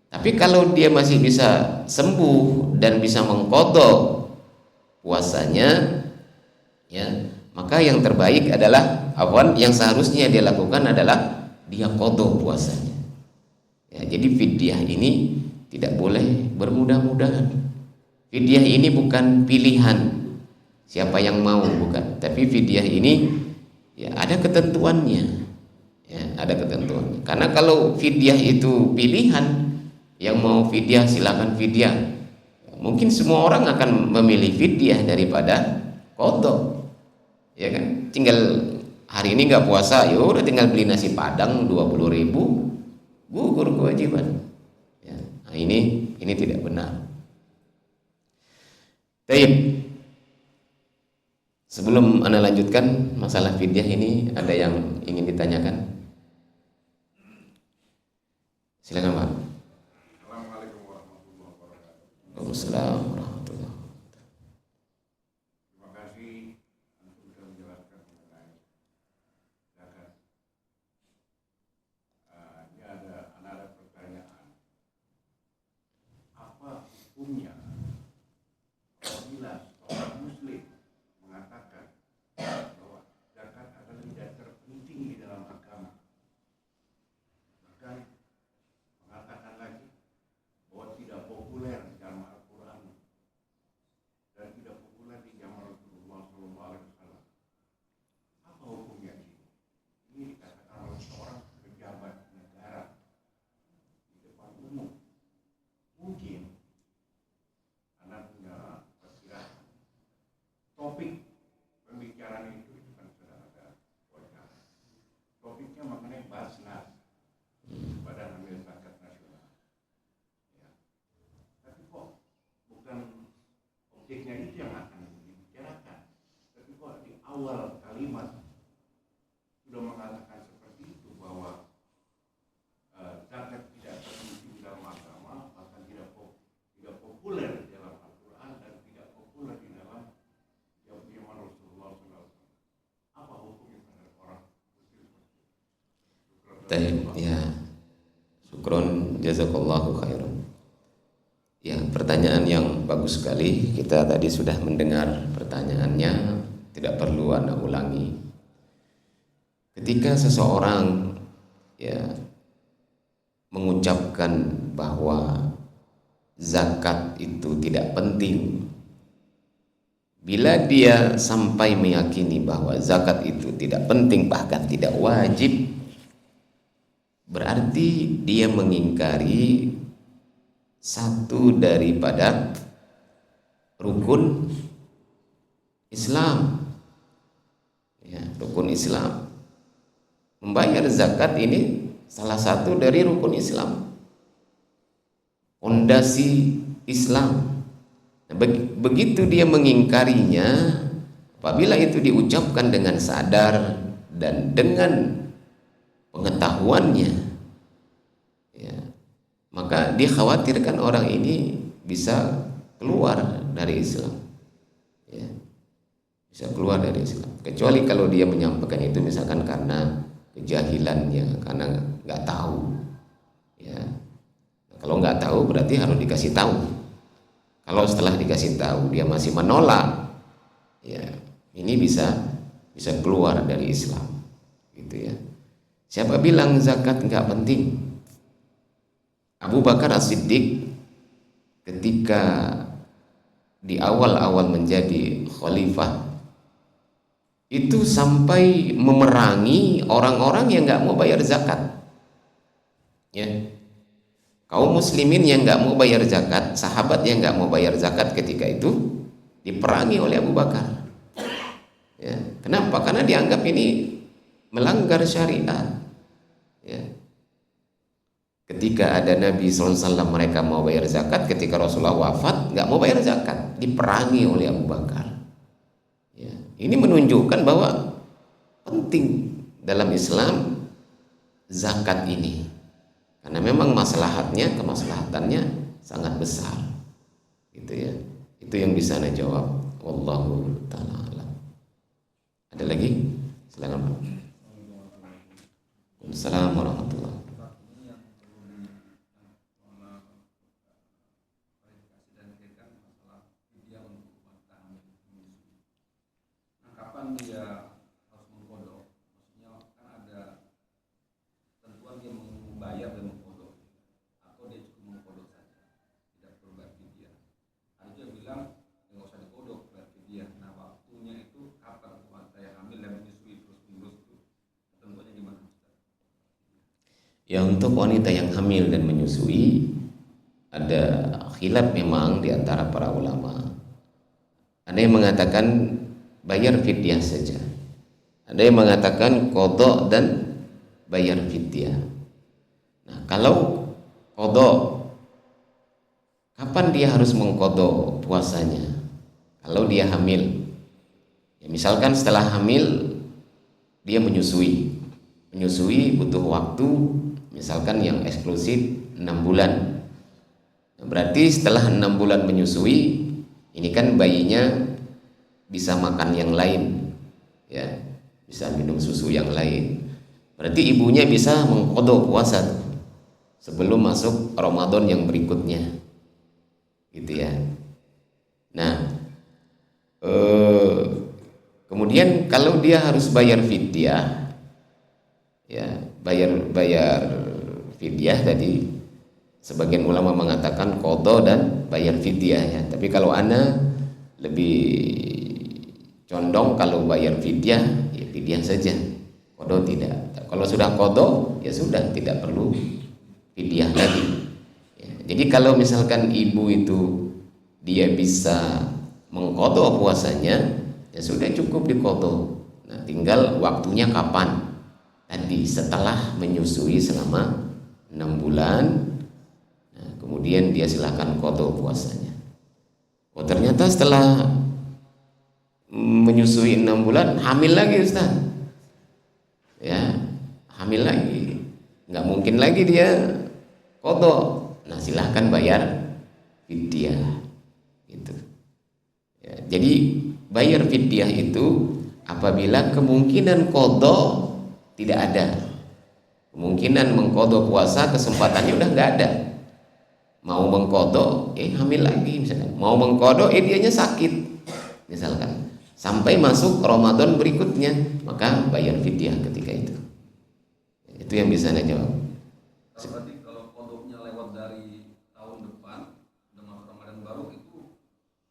Tapi kalau dia masih bisa sembuh dan bisa mengqadha puasanya, ya, maka yang terbaik adalah yang seharusnya dia lakukan adalah dia qadha puasanya. Ya, jadi fidyah ini tidak boleh bermudah-mudahan. Fidyah ini bukan pilihan siapa yang mau, bukan. Tapi fidyah ini ya ada ketentuannya. Ya, ada ketentuannya. Karena kalau fidyah itu pilihan, yang mau fidyah silakan fidyah. Mungkin semua orang akan memilih fidyah daripada qadha. Ya kan? Tinggal hari ini nggak puasa, ya udah tinggal beli nasi padang 20.000, gugur kewajiban. Ya, nah ini tidak benar. Baik. Sebelum Anda lanjutkan masalah fidyah ini, ada yang ingin ditanyakan? Silakan Pak. Assalamualaikum warahmatullahi wabarakatuh. Waalaikumsalam warahmatullahi wabarakatuh. Terima kasih untuk sudah menjelaskan mengenai zakat. Ini ada pertanyaan. Apa hukumnya apabila seorang muslim mengatakan bahwa zakat adalah tidak terpenting di dalam agama, bahkan mengatakan lagi bahwa tidak populer di dalam Al-Quran dan tidak populer di zaman Rasulullah SAW. Apa hukumnya ini? Ini dikatakan oleh seorang pejabat negara di depan umum. Mungkin Anda punya perkiraan. Topik pembicaraan itu kan sudah ada wacana. Topiknya mengenai Basnas, Badan Amil Zakat Nasional. Ya. Tapi kok bukan objeknya itu yang akan dibicarakan. Tapi kok di awal kalimat sudah mengatakan seperti itu, bahwa zakat tidak terpenting dalam agama, bahkan tidak populer di dalam Al-Quran dan tidak populer di dalam zaman Rasulullah SAW. Apa hukumnya terhadap orang muslim seperti itu? Ya, syukron, jazakallahu khairan. Ya, pertanyaan yang bagus sekali. Kita tadi sudah mendengar pertanyaannya, tidak perlu Anda ulangi. Ketika seseorang ya mengucapkan bahwa zakat itu tidak penting, bila dia sampai meyakini bahwa zakat itu tidak penting, bahkan tidak wajib, berarti dia mengingkari satu daripada rukun Islam. Ya, rukun Islam. Membayar zakat ini salah satu dari rukun Islam, fondasi Islam. Nah, begitu dia mengingkarinya, apabila itu diucapkan dengan sadar dan dengan pengetahuannya, ya, maka dikhawatirkan orang ini bisa keluar dari Islam, ya, bisa keluar dari Islam. Kecuali kalau dia menyampaikan itu misalkan karena kejahilannya, karena nggak tahu, ya. Kalau nggak tahu berarti harus dikasih tahu. Kalau setelah dikasih tahu dia masih menolak, ya, ini bisa keluar dari Islam, gitu ya. Siapa bilang zakat nggak penting? Abu Bakar As-Siddiq ketika di awal-awal menjadi khalifah itu sampai memerangi orang-orang yang nggak mau bayar zakat, ya. Kaum muslimin yang nggak mau bayar zakat, sahabat yang nggak mau bayar zakat ketika itu diperangi oleh Abu Bakar, ya. Kenapa? Karena dianggap ini melanggar syariat, ya. Ketika ada Nabi SAW mereka mau bayar zakat, ketika Rasulullah wafat nggak mau bayar zakat, diperangi oleh Abu Bakar, ya. Ini menunjukkan bahwa penting dalam Islam zakat ini, Karena memang kemaslahatannya sangat besar. Gitu ya. Itu yang bisa Anda jawab. Wallahu ta'ala alam. Ada lagi? Silakan Pak. Assalamualaikum warahmatullahi wabarakatuh. Kapan dia harus mengkodok? Maksudnya kan ada tentuan dia membayar dan mengkodok, atau dia cukup mengkodok saja, tidak perlu bayar fidyah. Ada juga bilang nggak usah dikodok, bayar fidyah. Nah, waktunya itu kapan wanita yang hamil dan menyusui terus menerus itu tentunya gimana? Ya, untuk wanita yang hamil dan menyusui ada khilaf memang di antara para ulama. Ada yang mengatakan bayar fidyah saja. Ada yang mengatakan qadha dan bayar fidyah. Nah, kalau qadha, kapan dia harus mengqadha puasanya? Kalau dia hamil, ya misalkan setelah hamil dia menyusui butuh waktu misalkan yang eksklusif 6 bulan. Nah, berarti setelah 6 bulan menyusui, ini kan bayinya bisa makan yang lain, ya, bisa minum susu yang lain. Berarti ibunya bisa mengqadha puasa sebelum masuk Ramadan yang berikutnya, gitu ya. Nah, kemudian kalau dia harus bayar fidyah, ya bayar fidyah tadi, sebagian ulama mengatakan qadha dan bayar fidyah ya. Tapi kalau ana lebih condong kalau bayar fidyah, ya fidyah saja, qadha tidak. Kalau sudah qadha, ya sudah, tidak perlu fidyah lagi ya. Jadi kalau misalkan ibu itu dia bisa mengqadha puasanya, ya sudah cukup diqadha. Nah, tinggal waktunya kapan. Tadi setelah menyusui selama 6 bulan, nah, kemudian dia silakan qadha puasanya. Oh, ternyata setelah menyusui 6 bulan hamil lagi Ustaz, ya hamil lagi, nggak mungkin lagi dia qadha. Nah, silahkan bayar fidyah gitu ya. Jadi bayar fidyah itu apabila kemungkinan qadha tidak ada, kemungkinan mengqadha puasa kesempatannya udah nggak ada. Mau mengqadha hamil lagi misalkan, mau mengqadha dianya sakit misalkan, sampai masuk Ramadan berikutnya, maka bayar fidyah ketika itu. Itu yang bisa Anda jawab. Berarti kalau kodoknya lewat dari tahun depan udah masuk Ramadan baru itu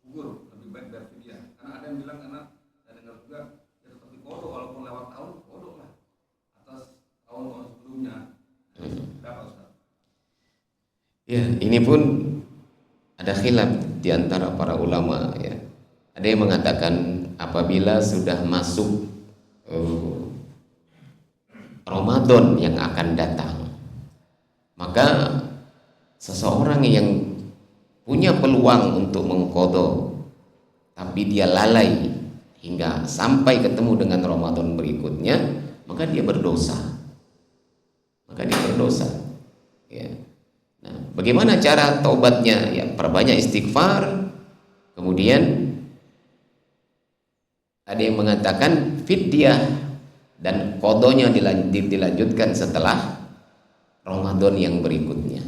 gugur, lebih baik bayar fidyah. Karena ada yang bilang, karena saya dengar juga ya tetap dikodok walaupun lewat tahun, kodok lah atas tahun-tahun sebelumnya. Berapa Ustaz? Ya, ini pun ada khilaf di antara para ulama ya. Ada yang mengatakan apabila sudah masuk Ramadan yang akan datang, maka seseorang yang punya peluang untuk mengqadha tapi dia lalai hingga sampai ketemu dengan Ramadan berikutnya, maka dia berdosa. Ya. Nah, bagaimana cara taubatnya? Ya, perbanyak istighfar. Kemudian ada yang mengatakan fidyah dan qadhanya dilanjutkan setelah Ramadan yang berikutnya.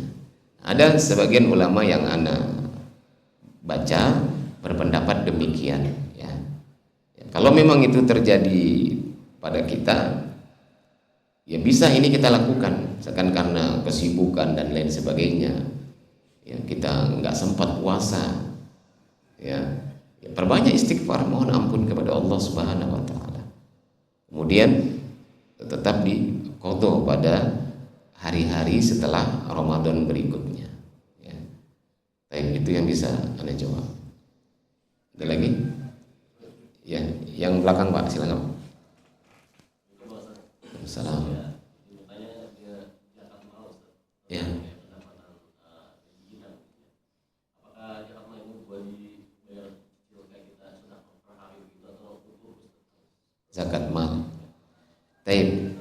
Ada sebagian ulama yang ana baca berpendapat demikian ya. Kalau memang itu terjadi pada kita, ya bisa ini kita lakukan, misalkan karena kesibukan dan lain sebagainya, ya kita nggak sempat puasa, ya perbanyak istighfar, mohon ampun kepada Allah Subhanahu wa taala. Kemudian tetap diqadha pada hari-hari setelah Ramadan berikutnya ya. Itu yang bisa Anda jawab. Ada lagi? Ya, yang belakang Pak, silakan. Assalamualaikum. Ya. Zakat mal. Taib.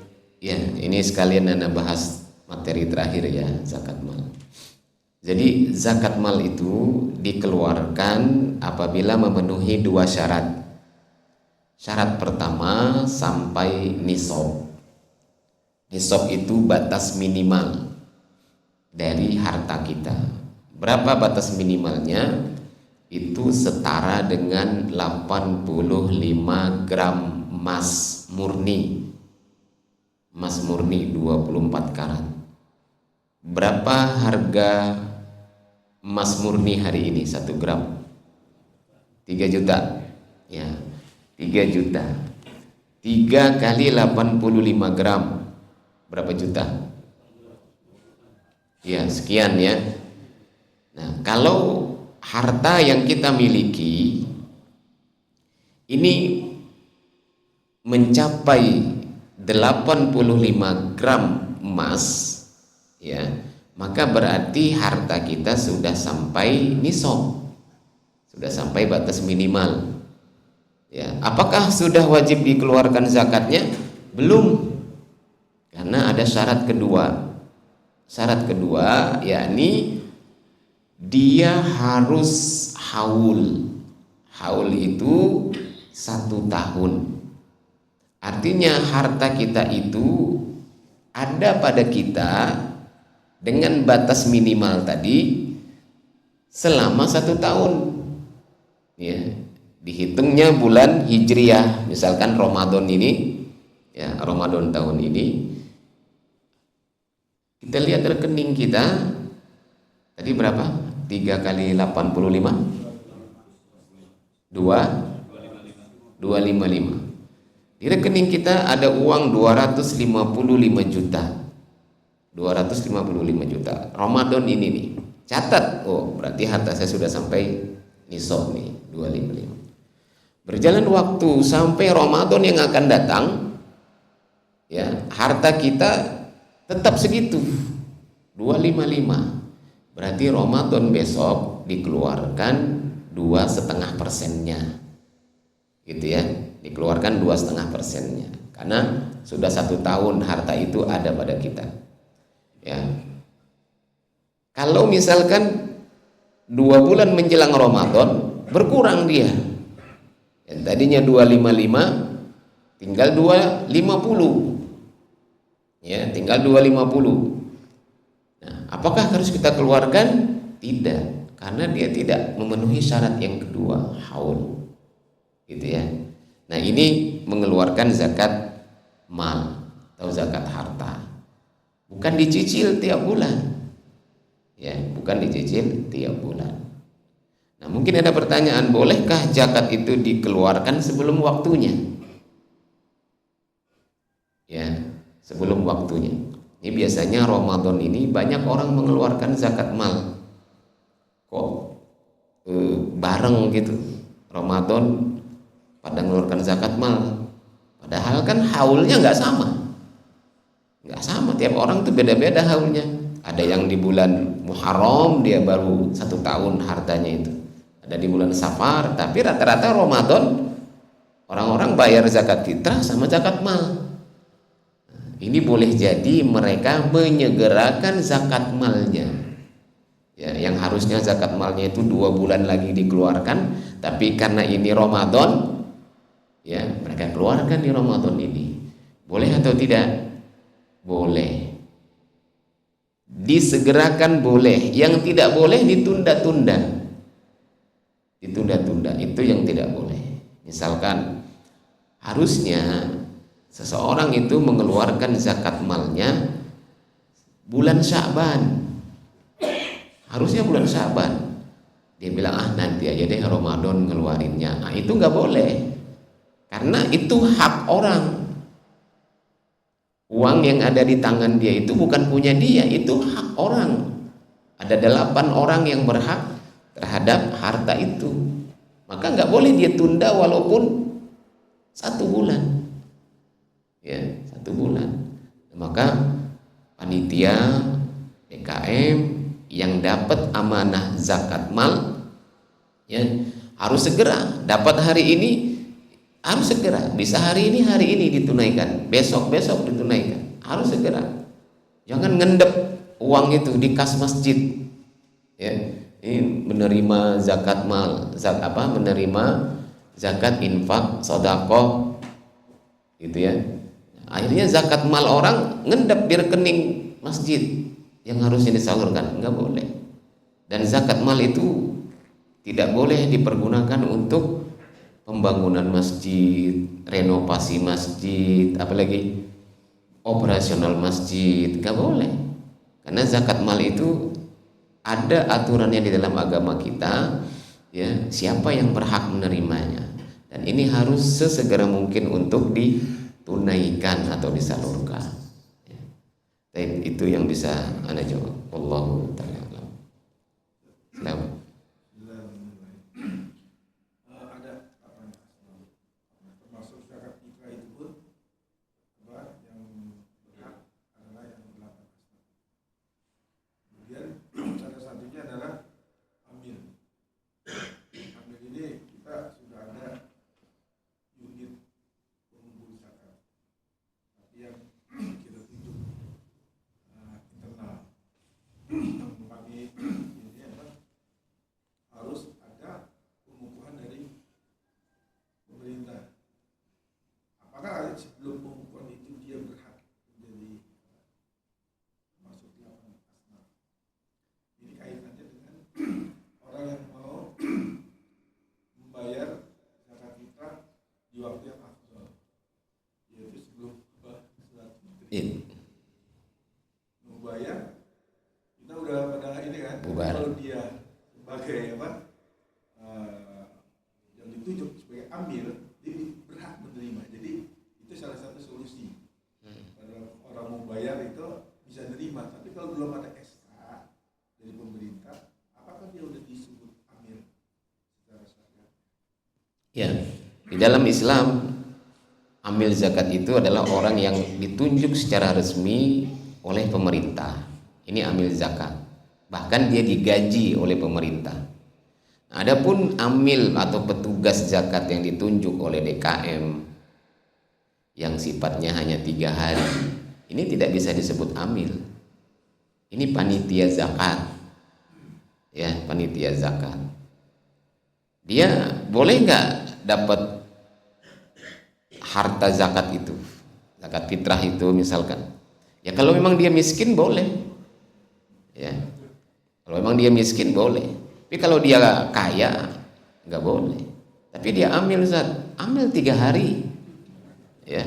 Ya, ini sekalian Anda bahas materi terakhir ya, zakat mal. Jadi zakat mal itu dikeluarkan apabila memenuhi 2 syarat. Syarat pertama sampai nisab. Nisab itu batas minimal dari harta kita. Berapa batas minimalnya? Itu setara dengan 85 gram emas murni. Emas murni 24 karat. Berapa harga emas murni hari ini 1 gram? 3 juta. Ya, 3 juta. 3 kali 85 gram. Berapa juta? Ya, sekian ya. Nah, kalau harta yang kita miliki ini mencapai 85 gram emas, ya, maka berarti harta kita sudah sampai nisab, sudah sampai batas minimal. Ya, apakah sudah wajib dikeluarkan zakatnya? Belum, karena ada syarat kedua. Syarat kedua yakni dia harus haul. Haul itu 1 tahun. Artinya harta kita itu ada pada kita dengan batas minimal tadi selama 1 tahun. Ya, dihitungnya bulan Hijriah, misalkan Ramadan ini, ya, Ramadan tahun ini. Kita lihat rekening kita tadi berapa? 3 kali 85 255. Di rekening kita ada uang 255 juta. 255 juta. Ramadan ini nih. Catat, oh berarti harta saya sudah sampai nisab nih, 255. Berjalan waktu sampai Ramadan yang akan datang, ya, harta kita tetap segitu, 255. Berarti Ramadan besok dikeluarkan 2,5%-nya, gitu ya, dikeluarkan 2,5%-nya, karena sudah 1 tahun harta itu ada pada kita. Ya, kalau misalkan 2 bulan menjelang Ramadan berkurang dia, yang tadinya 255 tinggal 250, ya, tinggal 250. Nah, apakah harus kita keluarkan? Tidak, karena dia tidak memenuhi syarat yang kedua, haul, gitu ya. Nah, ini mengeluarkan zakat mal atau zakat harta, bukan dicicil tiap bulan, ya, bukan dicicil tiap bulan. Nah, mungkin ada pertanyaan, bolehkah zakat itu dikeluarkan sebelum waktunya? Ya, sebelum waktunya. Ini biasanya Ramadan ini banyak orang mengeluarkan zakat mal. Kok bareng gitu Ramadan pada mengeluarkan zakat mal, padahal kan haulnya nggak sama. Nggak sama, tiap orang tuh beda-beda haulnya. Ada yang di bulan Muharram dia baru 1 tahun hartanya itu. Ada di bulan Safar, tapi rata-rata Ramadan orang-orang bayar zakat fitrah sama zakat mal. Ini boleh jadi mereka menyegerakan zakat malnya, ya, yang harusnya zakat malnya itu 2 bulan lagi dikeluarkan, tapi karena ini Ramadan, ya, mereka keluarkan di Ramadan ini. Boleh atau tidak? Boleh. Disegerakan boleh, yang tidak boleh ditunda-tunda. Ditunda-tunda itu yang tidak boleh. Misalkan harusnya seseorang itu mengeluarkan zakat malnya bulan Sya'ban, harusnya bulan Sya'ban. Dia bilang, nanti aja deh Ramadan ngeluarinnya. Nah, itu nggak boleh, karena itu hak orang. Uang yang ada di tangan dia itu bukan punya dia, itu hak orang. Ada 8 orang yang berhak terhadap harta itu, maka nggak boleh dia tunda walaupun 1 bulan. Ya, 1 bulan. Maka panitia PKM yang dapat amanah zakat mal, ya, harus segera. Dapat hari ini harus segera, bisa hari ini ditunaikan, besok ditunaikan, harus segera. Jangan ngendep uang itu di kas masjid. Ya, ini menerima zakat mal, menerima zakat infak, sedekah gitu ya. Akhirnya zakat mal orang ngendap di rekening masjid yang harusnya disalurkan, nggak boleh. Dan zakat mal itu tidak boleh dipergunakan untuk pembangunan masjid, renovasi masjid, apalagi operasional masjid, nggak boleh. Karena zakat mal itu ada aturannya di dalam agama kita, ya, siapa yang berhak menerimanya, dan ini harus sesegera mungkin untuk ditunaikan atau disalurkan. Ya. Dan itu yang bisa Anda jawab. Wallahu ta'ala alam. Selamat. Ada apa termasuk zakat fitrah itu pun yang berhak adalah yang 8 asnaf. Kemudian salah satunya adalah amil. Amil ini kita sudah ada unit pengumpul zakat, tapi yang kita tunjuk internal. Kami ini harus ada pengukuhan dari pemerintah. Apakah sebelum pengukuhan itu dia berhak menjadi masuk 8 asnaf? Ini kaitannya dengan orang yang mau membayar zakat fitrah di waktu yang afdal, yaitu sebelum salat Fitri. Membayar, kita udah pada ini kan, Bubar. kalau dia sebagai yang ditunjuk sebagai amil, dia berhak menerima. Jadi itu salah satu solusi. Kalau orang mau bayar itu bisa nerima, tapi kalau belum ada SK dari pemerintah, apakah dia udah disebut amil secara syariat? Ya, di dalam Islam amil zakat itu adalah orang yang ditunjuk secara resmi oleh pemerintah. Ini amil zakat. Bahkan dia digaji oleh pemerintah. Adapun amil atau petugas zakat yang ditunjuk oleh DKM yang sifatnya hanya 3 hari, ini tidak bisa disebut amil. Ini panitia zakat. Ya, panitia zakat. Dia boleh nggak dapat harta zakat itu, zakat fitrah itu misalkan? Ya kalau memang dia miskin boleh. Ya, kalau memang dia miskin boleh. Tapi kalau dia kaya nggak boleh. Tapi dia amil amil 3 hari. Ya,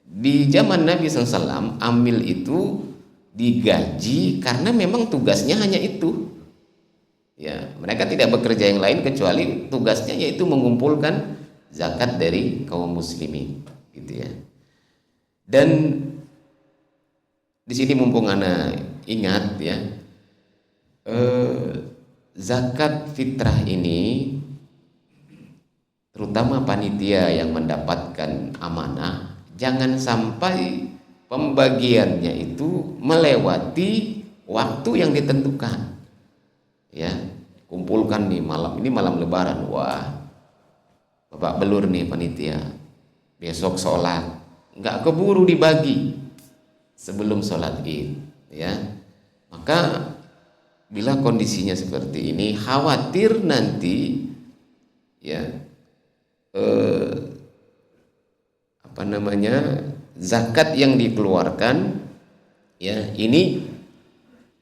di zaman Nabi SAW amil itu digaji karena memang tugasnya hanya itu. Ya, mereka tidak bekerja yang lain kecuali tugasnya yaitu mengumpulkan zakat dari kaum muslimin, gitu ya. Dan di sini mumpung ana ingat ya, zakat fitrah ini terutama panitia yang mendapatkan amanah, jangan sampai pembagiannya itu melewati waktu yang ditentukan. Ya, kumpulkan nih malam ini, malam lebaran, wah Bapak belur nih panitia, besok sholat nggak keburu dibagi sebelum sholat id, ya. Maka bila kondisinya seperti ini, khawatir nanti ya zakat yang dikeluarkan ya ini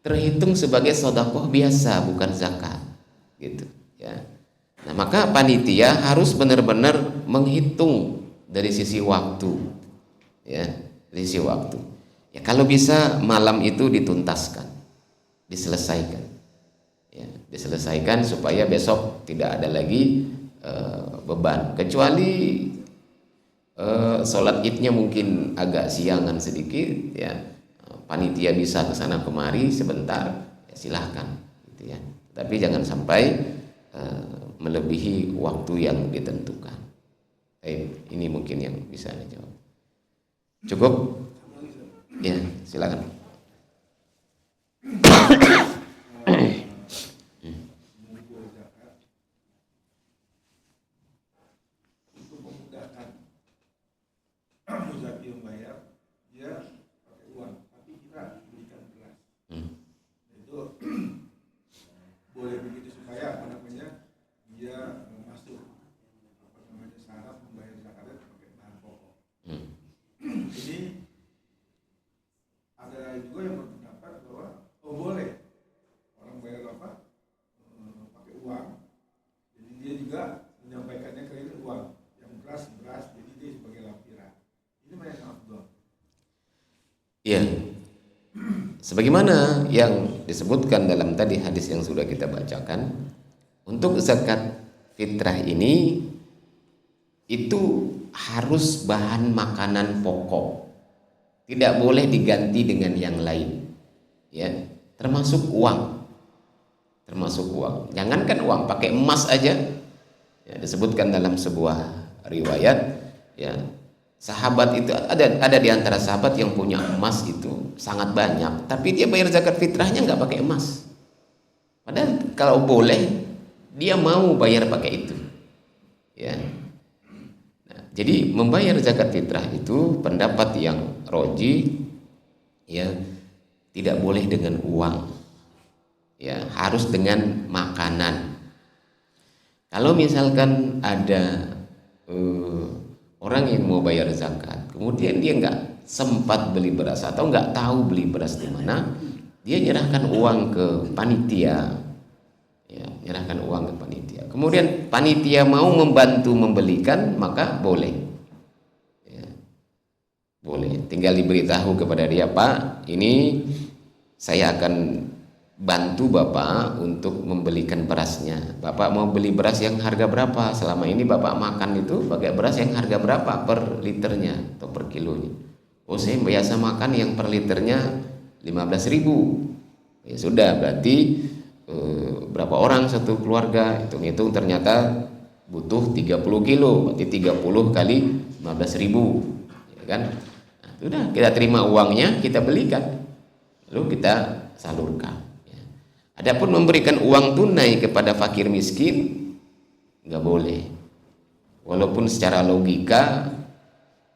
terhitung sebagai sedekah biasa, bukan zakat, gitu ya. Nah, maka panitia harus benar-benar menghitung dari sisi waktu, ya, dari sisi waktu. Ya, kalau bisa malam itu dituntaskan, diselesaikan, ya, diselesaikan supaya besok tidak ada lagi beban. Kecuali sholat idnya mungkin agak siangan sedikit, ya, panitia bisa ke sana kemari sebentar, ya silahkan, gitu ya. Tapi jangan sampai melebihi waktu yang ditentukan. Ini mungkin yang bisa Anda jawab. Cukup? Ya, silakan. Untuk memudahkan muzaki membayar, dia pakai uang, tapi kita Iya. Sebagaimana yang disebutkan dalam tadi hadis yang sudah kita bacakan, untuk zakat fitrah ini itu harus bahan makanan pokok. Tidak boleh diganti dengan yang lain. Ya, termasuk uang. Termasuk uang. Jangankan uang, pakai emas aja. Ya, disebutkan dalam sebuah riwayat, ya, sahabat itu ada di antara sahabat yang punya emas itu sangat banyak, tapi dia bayar zakat fitrahnya nggak pakai emas. Padahal kalau boleh dia mau bayar pakai itu. Ya. Nah, jadi membayar zakat fitrah itu pendapat yang roji, ya, tidak boleh dengan uang. Ya, harus dengan makanan. Kalau misalkan ada orang yang mau bayar zakat, kemudian dia nggak sempat beli beras atau nggak tahu beli beras di mana, dia nyerahkan uang ke panitia, ya, nyerahkan uang ke panitia. Kemudian panitia mau membantu membelikan, maka boleh, ya, boleh. Tinggal diberitahu kepada dia, Pak, ini saya akan bantu Bapak untuk membelikan berasnya. Bapak mau beli beras yang harga berapa? Selama ini Bapak makan itu pakai beras yang harga berapa per liternya atau per kilonya? Oh, saya biasa makan yang per liternya 15.000. Ya sudah, berarti berapa orang satu keluarga? Hitung-hitung ternyata butuh 30 kilo, berarti 30 kali 15.000, ya kan? Nah, sudah, kita terima uangnya, kita belikan, lalu kita salurkan. Adapun memberikan uang tunai kepada fakir miskin nggak boleh. Walaupun secara logika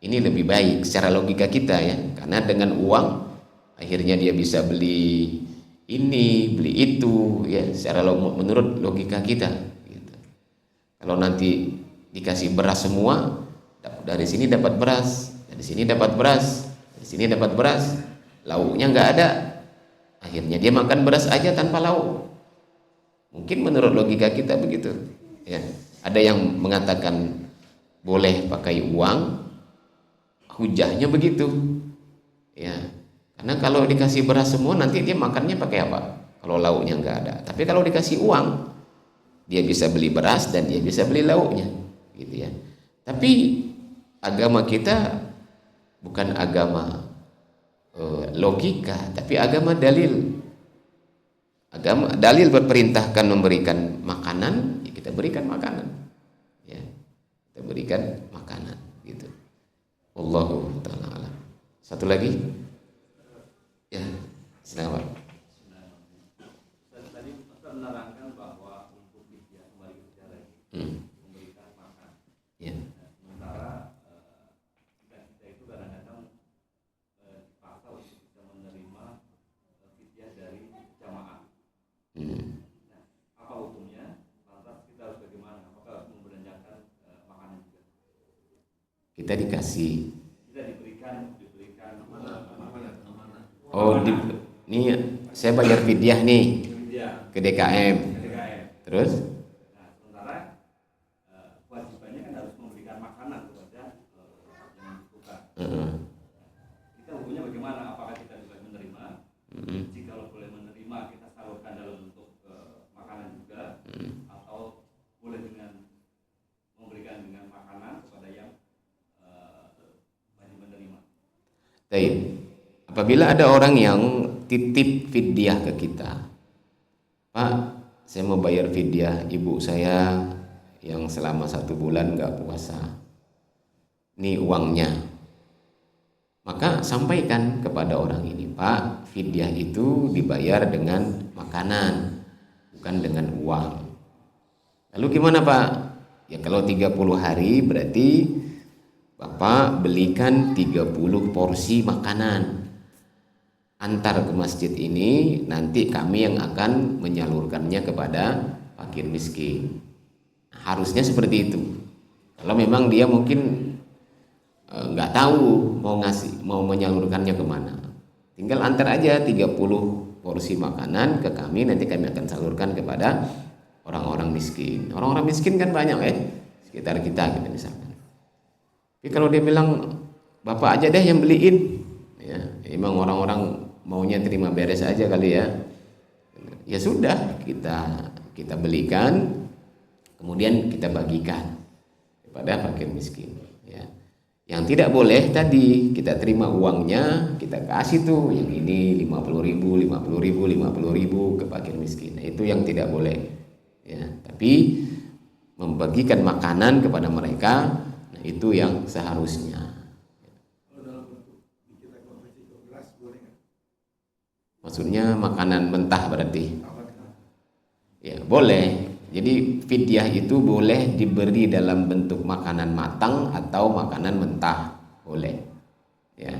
ini lebih baik, secara logika kita, ya, karena dengan uang akhirnya dia bisa beli ini, beli itu, ya, secara menurut logika kita. Gitu. Kalau nanti dikasih beras semua, dari sini dapat beras, dari sini dapat beras, dari sini dapat beras, lauknya nggak ada. Akhirnya dia makan beras aja tanpa lauk. Mungkin menurut logika kita begitu. Ya, ada yang mengatakan boleh pakai uang, hujahnya begitu. Ya, karena kalau dikasih beras semua nanti dia makannya pakai apa? Kalau lauknya nggak ada. Tapi kalau dikasih uang, dia bisa beli beras dan dia bisa beli lauknya, gitu ya. Tapi agama kita bukan agama logika, tapi agama dalil. Agama dalil berperintahkan memberikan makanan, ya kita berikan makanan, ya, kita berikan makanan, gitu. Allahu ta'ala alam. Satu lagi, ya, silakan. Tadi Ustaz menerangkan bahwa untuk fidyah, kembali ke sejarah memberikan makan. Ya. Sementara kita itu kadang-kadang dipaksa untuk bisa menerima fidyah dari jamaah. Nah, apa hukumnya? Lantas kita harus bagaimana? Apakah harus membelanjakan makanan juga? Kita dikasih. Kita diberikan amanah. Oh, nih saya bayar fidyah nih Fidyah ke DKM. DKM. Terus? Nah, sementara kewajibannya kan harus memberikan makanan kepada yang membutuhkan. Kita hukumnya bagaimana? Apakah kita juga menerima? Jika boleh menerima, kita salurkan dalam bentuk makanan juga, atau boleh dengan memberikan dengan makanan kepada yang wajib menerima. Baik. Apabila ada orang yang titip fidyah ke kita, Pak, saya mau bayar fidyah ibu saya yang selama 1 bulan nggak puasa, ini uangnya. Maka sampaikan kepada orang ini, Pak, fidyah itu dibayar dengan makanan, bukan dengan uang. Lalu gimana, Pak? Ya kalau 30 hari berarti Bapak belikan 30 porsi makanan. Antar ke masjid ini, nanti kami yang akan menyalurkannya kepada fakir miskin. Harusnya seperti itu. Kalau memang dia mungkin nggak tahu mau menyalurkannya kemana, tinggal antar aja 30 porsi makanan ke kami, nanti kami akan salurkan kepada orang-orang miskin. Orang-orang miskin kan banyak, sekitar kita gitu misalkan. Tapi kalau dia bilang Bapak aja deh yang beliin, ya Memang orang-orang maunya terima beres aja kali ya. Ya sudah, kita belikan, kemudian kita bagikan kepada fakir miskin. Ya. Yang tidak boleh tadi kita terima uangnya, kita kasih tuh yang ini 50.000, 50.000, 50.000 ke fakir miskin. Nah, itu yang tidak boleh. Ya, tapi membagikan makanan kepada mereka, nah itu yang seharusnya. Kalau dalam bentuk kita konversi ke beras boleh nggak? Maksudnya makanan mentah berarti. Apa itu? Ya, boleh. Jadi fidyah itu boleh diberi dalam bentuk makanan matang atau makanan mentah, boleh. Ya.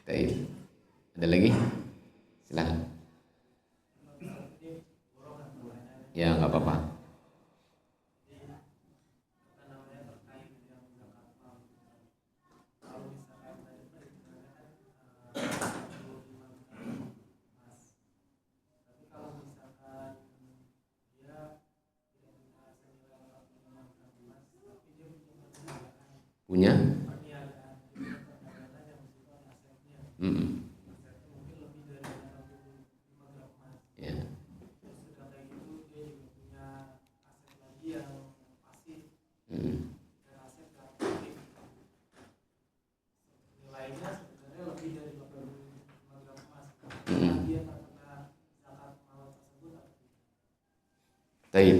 Baik. Ada lagi? Silakan. Ya, nggak apa-apa. Punya? Ya. Baik.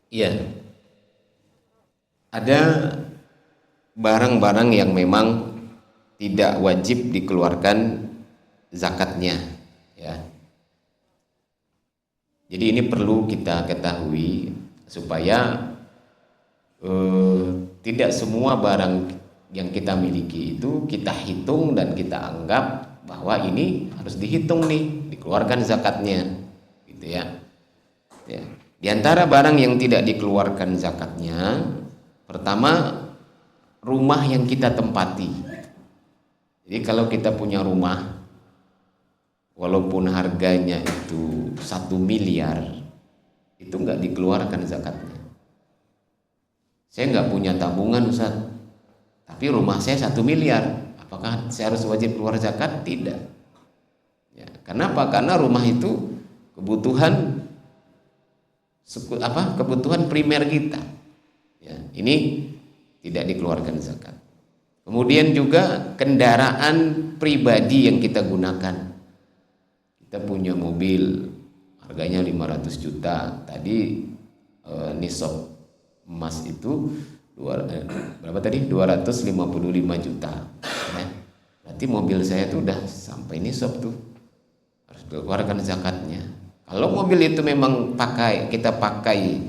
Iya. Ada barang-barang yang memang tidak wajib dikeluarkan zakatnya, ya. Jadi ini perlu kita ketahui supaya tidak semua barang yang kita miliki itu kita hitung dan kita anggap bahwa ini harus dihitung nih, dikeluarkan zakatnya, gitu ya. Ya. Di antara barang yang tidak dikeluarkan zakatnya, pertama, rumah yang kita tempati. Jadi kalau kita punya rumah, walaupun harganya itu 1 miliar, itu nggak dikeluarkan zakatnya. Saya nggak punya tabungan, Ustaz, tapi rumah saya 1 miliar. Apakah saya harus wajib keluar zakat? Tidak. Ya, kenapa? Karena rumah itu kebutuhan primer kita. Ya, ini tidak dikeluarkan zakat. Kemudian juga kendaraan pribadi yang kita gunakan. Kita punya mobil harganya 500 juta. Tadi nisab emas itu berapa tadi? 255 juta. Ya. Berarti mobil saya tuh udah sampai nisab tuh. Harus dikeluarkan zakatnya. Kalau mobil itu memang kita pakai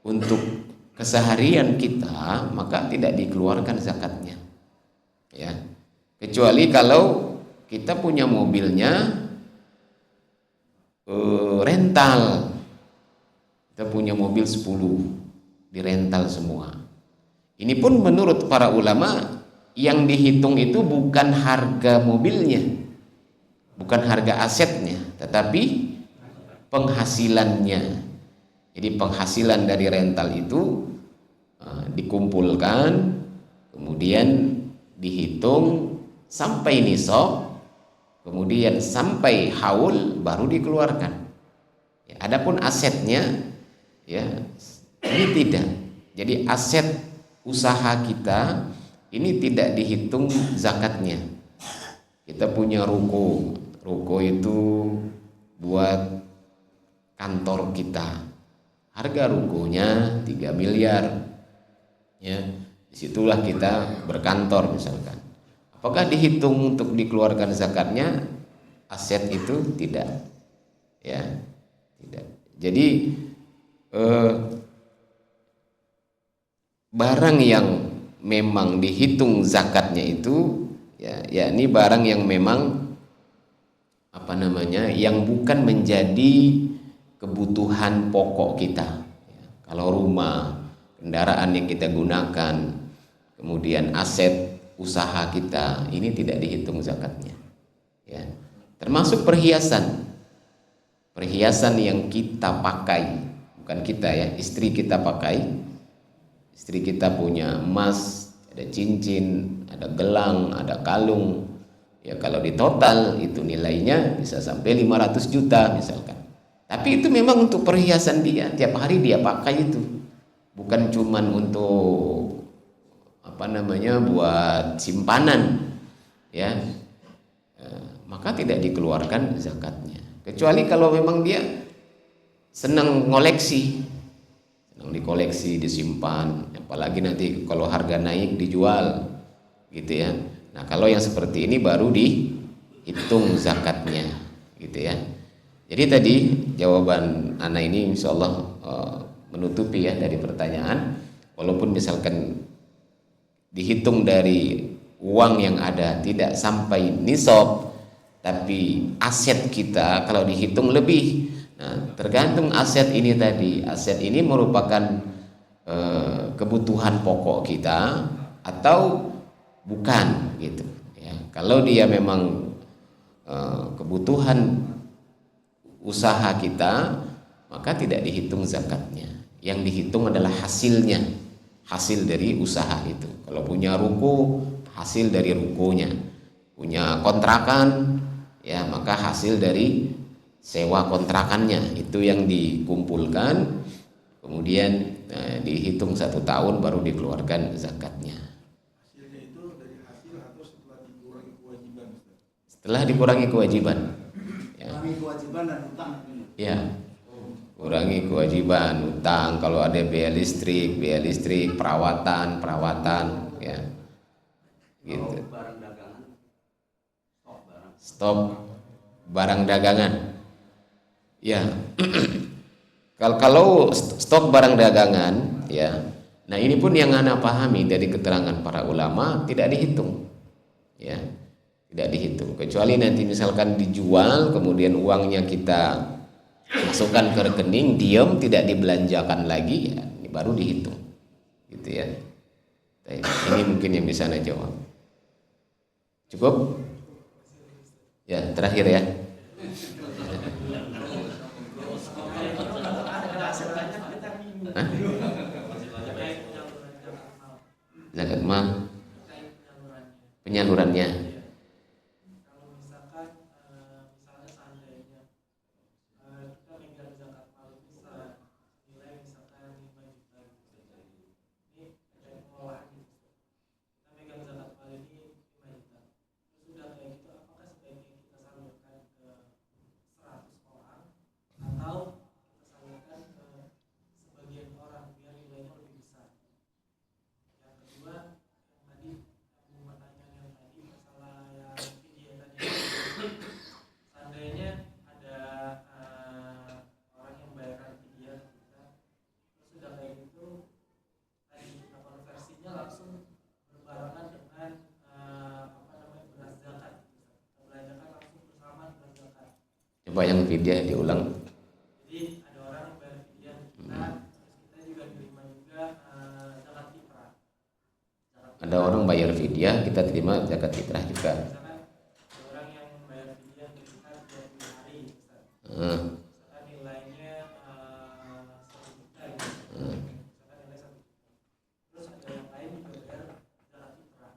untuk keseharian kita, maka tidak dikeluarkan zakatnya. Ya. Kecuali kalau kita punya mobilnya rental. Kita punya mobil 10, dirental semua. Ini pun menurut para ulama yang dihitung itu bukan harga mobilnya, bukan harga asetnya, tetapi penghasilannya. Jadi penghasilan dari rental itu dikumpulkan, kemudian dihitung sampai nisab, kemudian sampai haul baru dikeluarkan. Ya, adapun asetnya, ya ini tidak. Jadi aset usaha kita ini tidak dihitung zakatnya. Kita punya ruko itu buat kantor kita, harga rukonya 3 miliar, ya disitulah kita berkantor misalkan. Apakah dihitung untuk dikeluarkan zakatnya? Aset itu tidak, ya tidak. Jadi barang yang memang dihitung zakatnya itu, ya yakni barang yang memang yang bukan menjadi kebutuhan pokok kita. Kalau rumah, kendaraan yang kita gunakan, kemudian aset usaha kita, ini tidak dihitung zakatnya. Ya. Termasuk perhiasan yang kita pakai, bukan kita ya, istri kita pakai. Istri kita punya emas, ada cincin, ada gelang, ada kalung. Ya kalau di total itu nilainya bisa sampai 500 juta misalkan. Tapi itu memang untuk perhiasan dia, tiap hari dia pakai itu. Bukan cuman untuk buat simpanan, ya. Maka tidak dikeluarkan zakatnya. Kecuali kalau memang dia senang ngoleksi, senang dikoleksi, disimpan, apalagi nanti kalau harga naik dijual, gitu ya. Nah kalau yang seperti ini baru dihitung zakatnya, gitu ya. Jadi tadi jawaban Ana ini insya Allah menutupi ya dari pertanyaan. Walaupun misalkan dihitung dari uang yang ada tidak sampai nisab, tapi aset kita kalau dihitung lebih. Nah tergantung aset ini tadi. Aset ini merupakan kebutuhan pokok kita atau bukan, gitu ya. Kalau dia memang kebutuhan usaha kita, maka tidak dihitung zakatnya. Yang dihitung adalah hasilnya, hasil dari usaha itu. Kalau punya ruko, hasil dari rukonya. Punya kontrakan, ya maka hasil dari sewa kontrakannya. Itu yang dikumpulkan, kemudian dihitung 1 tahun baru dikeluarkan zakatnya. Hasilnya itu dari hasil atau setelah dikurangi kewajiban, Ustaz? Setelah dikurangi kewajiban, ya. Kurangi kewajiban dan utang. Ya, kurangi kewajiban, utang, kalau ada biaya listrik, perawatan, ya, gitu. Barang dagangan, stok barang. Stop barang dagangan, ya. Kalau stok barang dagangan, ya. Nah ini pun yang Ana pahami dari keterangan para ulama tidak dihitung, ya, tidak dihitung. Kecuali nanti misalkan dijual, kemudian uangnya kita masukkan ke rekening, diam, tidak dibelanjakan lagi, ya, ini baru dihitung, gitu ya. Ini mungkin yang bisa Ana jawab. Cukup? Ya, terakhir ya. Hah? Zakat mal penyalurannya. Coba yang fidyah diulang. Jadi ada orang yang bayar fidyah kita, terus kita juga terima juga zakat fitrah. Ada orang bayar fidyah, kita terima zakat fitrah juga. Misalkan ada orang yang bayar fidyah ke kita 30 hari, Ustaz. Misalkan nilainya 1 juta gitu. Misalkan nilai 1 juta. Terus ada yang lain juga bayar zakat fitrah.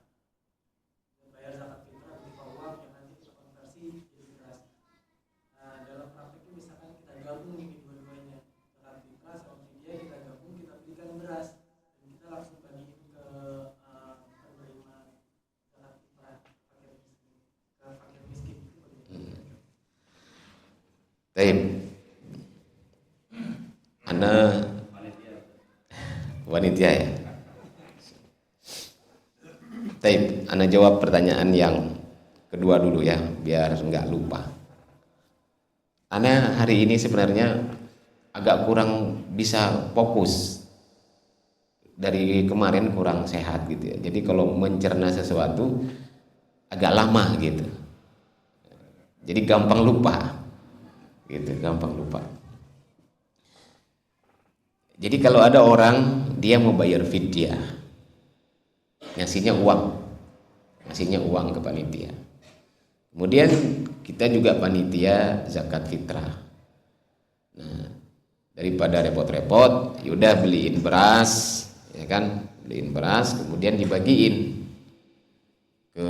Bayar zakat fitrah berupa uang yang nanti kita konversi jadi beras. Nah, dalam prakteknya misalkan kita gabung ini dua-duanya, zakat fitrah sama fidyah kita gabung, kita belikan beras dan kita langsung bagiin ke penerima zakat fitrah fakir miskin itu bagaimana? Taib. Ana wanita ya. Taib. Ana jawab pertanyaan yang kedua dulu ya, biar nggak lupa. Ana hari ini sebenarnya agak kurang bisa fokus, dari kemarin kurang sehat gitu ya. Jadi kalau mencerna sesuatu agak lama gitu. Jadi gampang lupa. Gitu, gampang lupa. Jadi kalau ada orang dia mau bayar fidyah, ngasihnya uang ke panitia. Kemudian kita juga panitia zakat fitrah. Nah, daripada repot-repot, yaudah beliin beras, ya kan? Beliin beras, kemudian dibagiin ke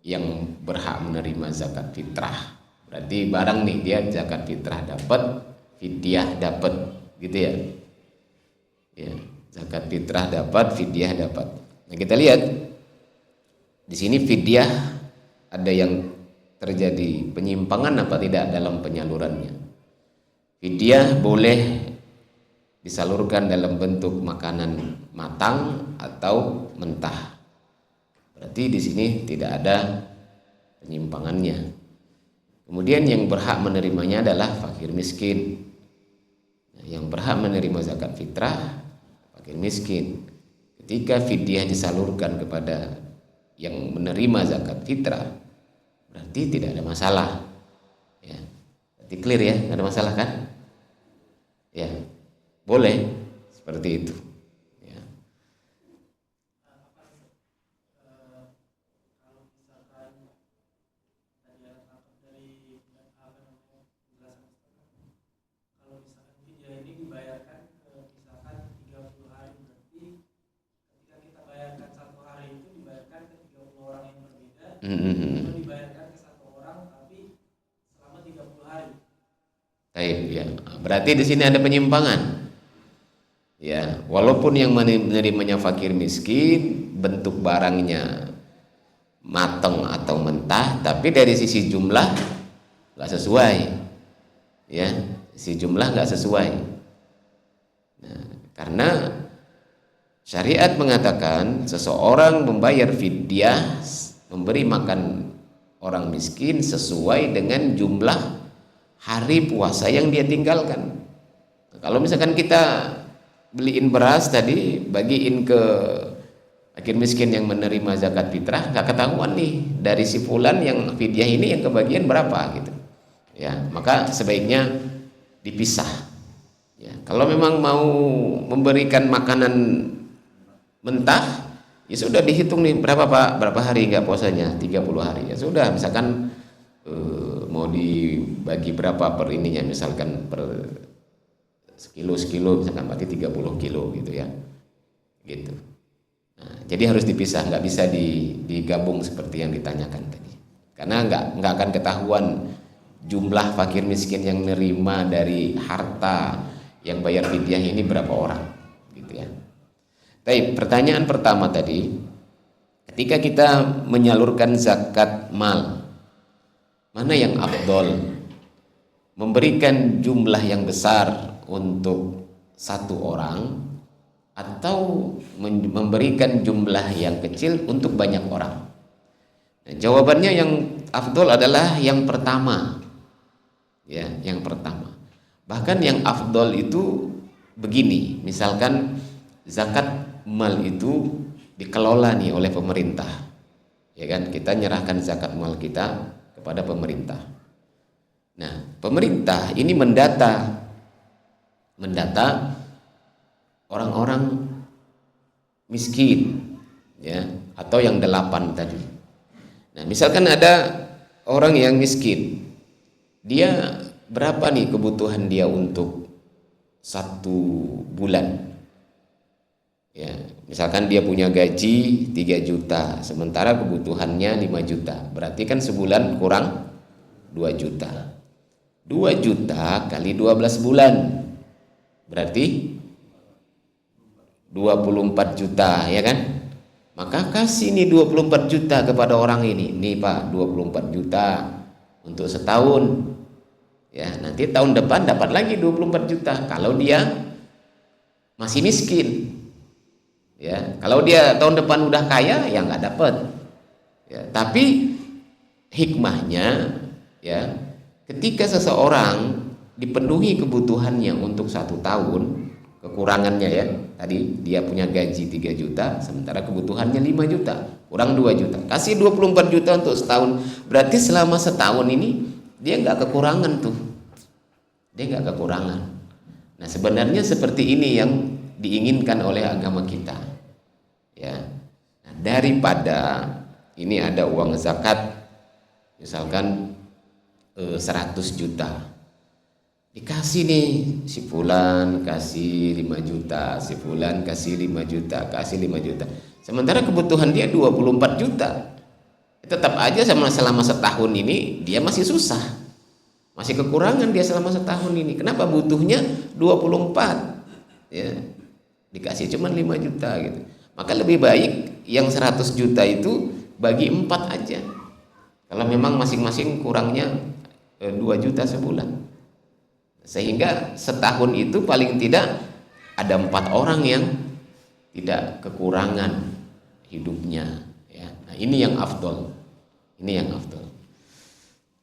yang berhak menerima zakat fitrah. Berarti barang nih dia zakat fitrah dapat, fidyah dapat, gitu ya. Ya, zakat fitrah dapat, fidyah dapat. Nah, kita lihat di sini fidyah ada yang terjadi penyimpangan apa tidak dalam penyalurannya. Fidyah boleh disalurkan dalam bentuk makanan matang atau mentah. Berarti di sini tidak ada penyimpangannya. Kemudian yang berhak menerimanya adalah fakir miskin. Nah, yang berhak menerima zakat fitrah fakir miskin. Ketika fidyah disalurkan kepada yang menerima zakat fitrah, berarti tidak ada masalah. Ya, berarti clear ya, tidak ada masalah kan? Ya, boleh seperti itu. Ya. Kalau misalkan tadi ada tangkap dari apa namanya penjelasan Ustaz, kalau misalkan fidyah ini dibayarkan misalkan 30 hari, berarti ketika kita bayarkan 1 hari itu dibayarkan ke 30 orang yang berbeda, atau dibayarkan ke 1 orang tapi selama 30 hari. Baik, ya. Berarti di sini ada penyimpangan. Ya, walaupun yang menerimanya fakir miskin, bentuk barangnya matang atau mentah, tapi dari sisi jumlah nggak sesuai. Ya, sisi jumlah nggak sesuai. Nah, karena syariat mengatakan seseorang membayar fidyah, memberi makan orang miskin sesuai dengan jumlah hari puasa yang dia tinggalkan. Nah, kalau misalkan kita beliin beras tadi, bagiin ke fakir miskin yang menerima zakat fitrah, nggak ketahuan nih dari si fulan yang fidyah ini yang kebagian berapa gitu. Ya, maka sebaiknya dipisah. Ya, kalau memang mau memberikan makanan mentah, ya sudah dihitung nih berapa Pak, berapa hari nggak puasanya, 30 hari. Ya sudah, misalkan mau dibagi berapa per ininya, misalkan per sekilo misalkan berarti 30 kilo gitu ya, gitu. Nah, jadi harus dipisah, nggak bisa digabung seperti yang ditanyakan tadi, karena nggak akan ketahuan jumlah fakir miskin yang nerima dari harta yang bayar fidyah ini berapa orang, gitu ya. Tapi pertanyaan pertama tadi, ketika kita menyalurkan zakat mal, mana yang afdol? Memberikan jumlah yang besar untuk 1 orang atau memberikan jumlah yang kecil untuk banyak orang? Nah, jawabannya yang afdol adalah yang pertama. Ya, yang pertama. Bahkan yang afdol itu begini, misalkan zakat mal itu dikelola nih oleh pemerintah. Ya kan, kita nyerahkan zakat mal kita kepada pemerintah. Nah, pemerintah ini mendata orang-orang miskin, ya, atau yang 8 tadi. Nah, misalkan ada orang yang miskin, dia berapa nih kebutuhan dia untuk 1 bulan? Ya, misalkan dia punya gaji 3 juta, sementara kebutuhannya 5 juta. Berarti kan sebulan kurang 2 juta. 2 juta kali 12 bulan. Berarti 24 juta, ya kan? Maka kasih nih 24 juta kepada orang ini. Nih Pak, 24 juta untuk setahun. Ya, nanti tahun depan dapat lagi 24 juta kalau dia masih miskin. Ya, kalau dia tahun depan udah kaya ya nggak dapat. Ya, tapi hikmahnya, ya, ketika seseorang dipenuhi kebutuhannya untuk 1 tahun, kekurangannya ya, tadi dia punya gaji 3 juta, sementara kebutuhannya 5 juta, kurang 2 juta, kasih 24 juta untuk setahun. Berarti selama setahun ini dia nggak kekurangan tuh, dia nggak kekurangan. Nah, sebenarnya seperti ini yang diinginkan oleh agama kita, ya. Nah, daripada ini ada uang zakat misalkan 100 juta, dikasih nih si fulan kasih 5 juta, si fulan kasih 5 juta, kasih 5 juta, sementara kebutuhan dia 24 juta. Tetap aja selama setahun ini dia masih susah, masih kekurangan dia selama setahun ini. Kenapa? Butuhnya 24, ya, dikasih cuma 5 juta gitu. Maka lebih baik yang 100 juta itu bagi 4 aja, kalau memang masing-masing kurangnya 2 juta sebulan, sehingga setahun itu paling tidak ada 4 orang yang tidak kekurangan hidupnya, ya. Nah, ini yang afdol.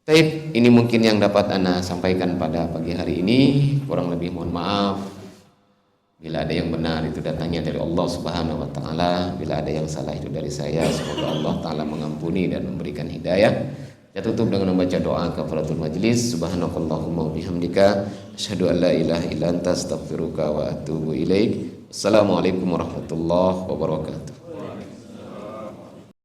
Baik, ini mungkin yang dapat Ana sampaikan pada pagi hari ini. Kurang lebih mohon maaf. Bila ada yang benar itu datangnya dari Allah Subhanahu wa taala, bila ada yang salah itu dari saya. Semoga Allah taala mengampuni dan memberikan hidayah. Kita tutup dengan membaca doa kafaratul majlis. Subhanakallahumma wa bihamdika asyhadu an la ilaha illa anta astaghfiruka wa atubu ilaik. Assalamualaikum warahmatullahi wabarakatuh.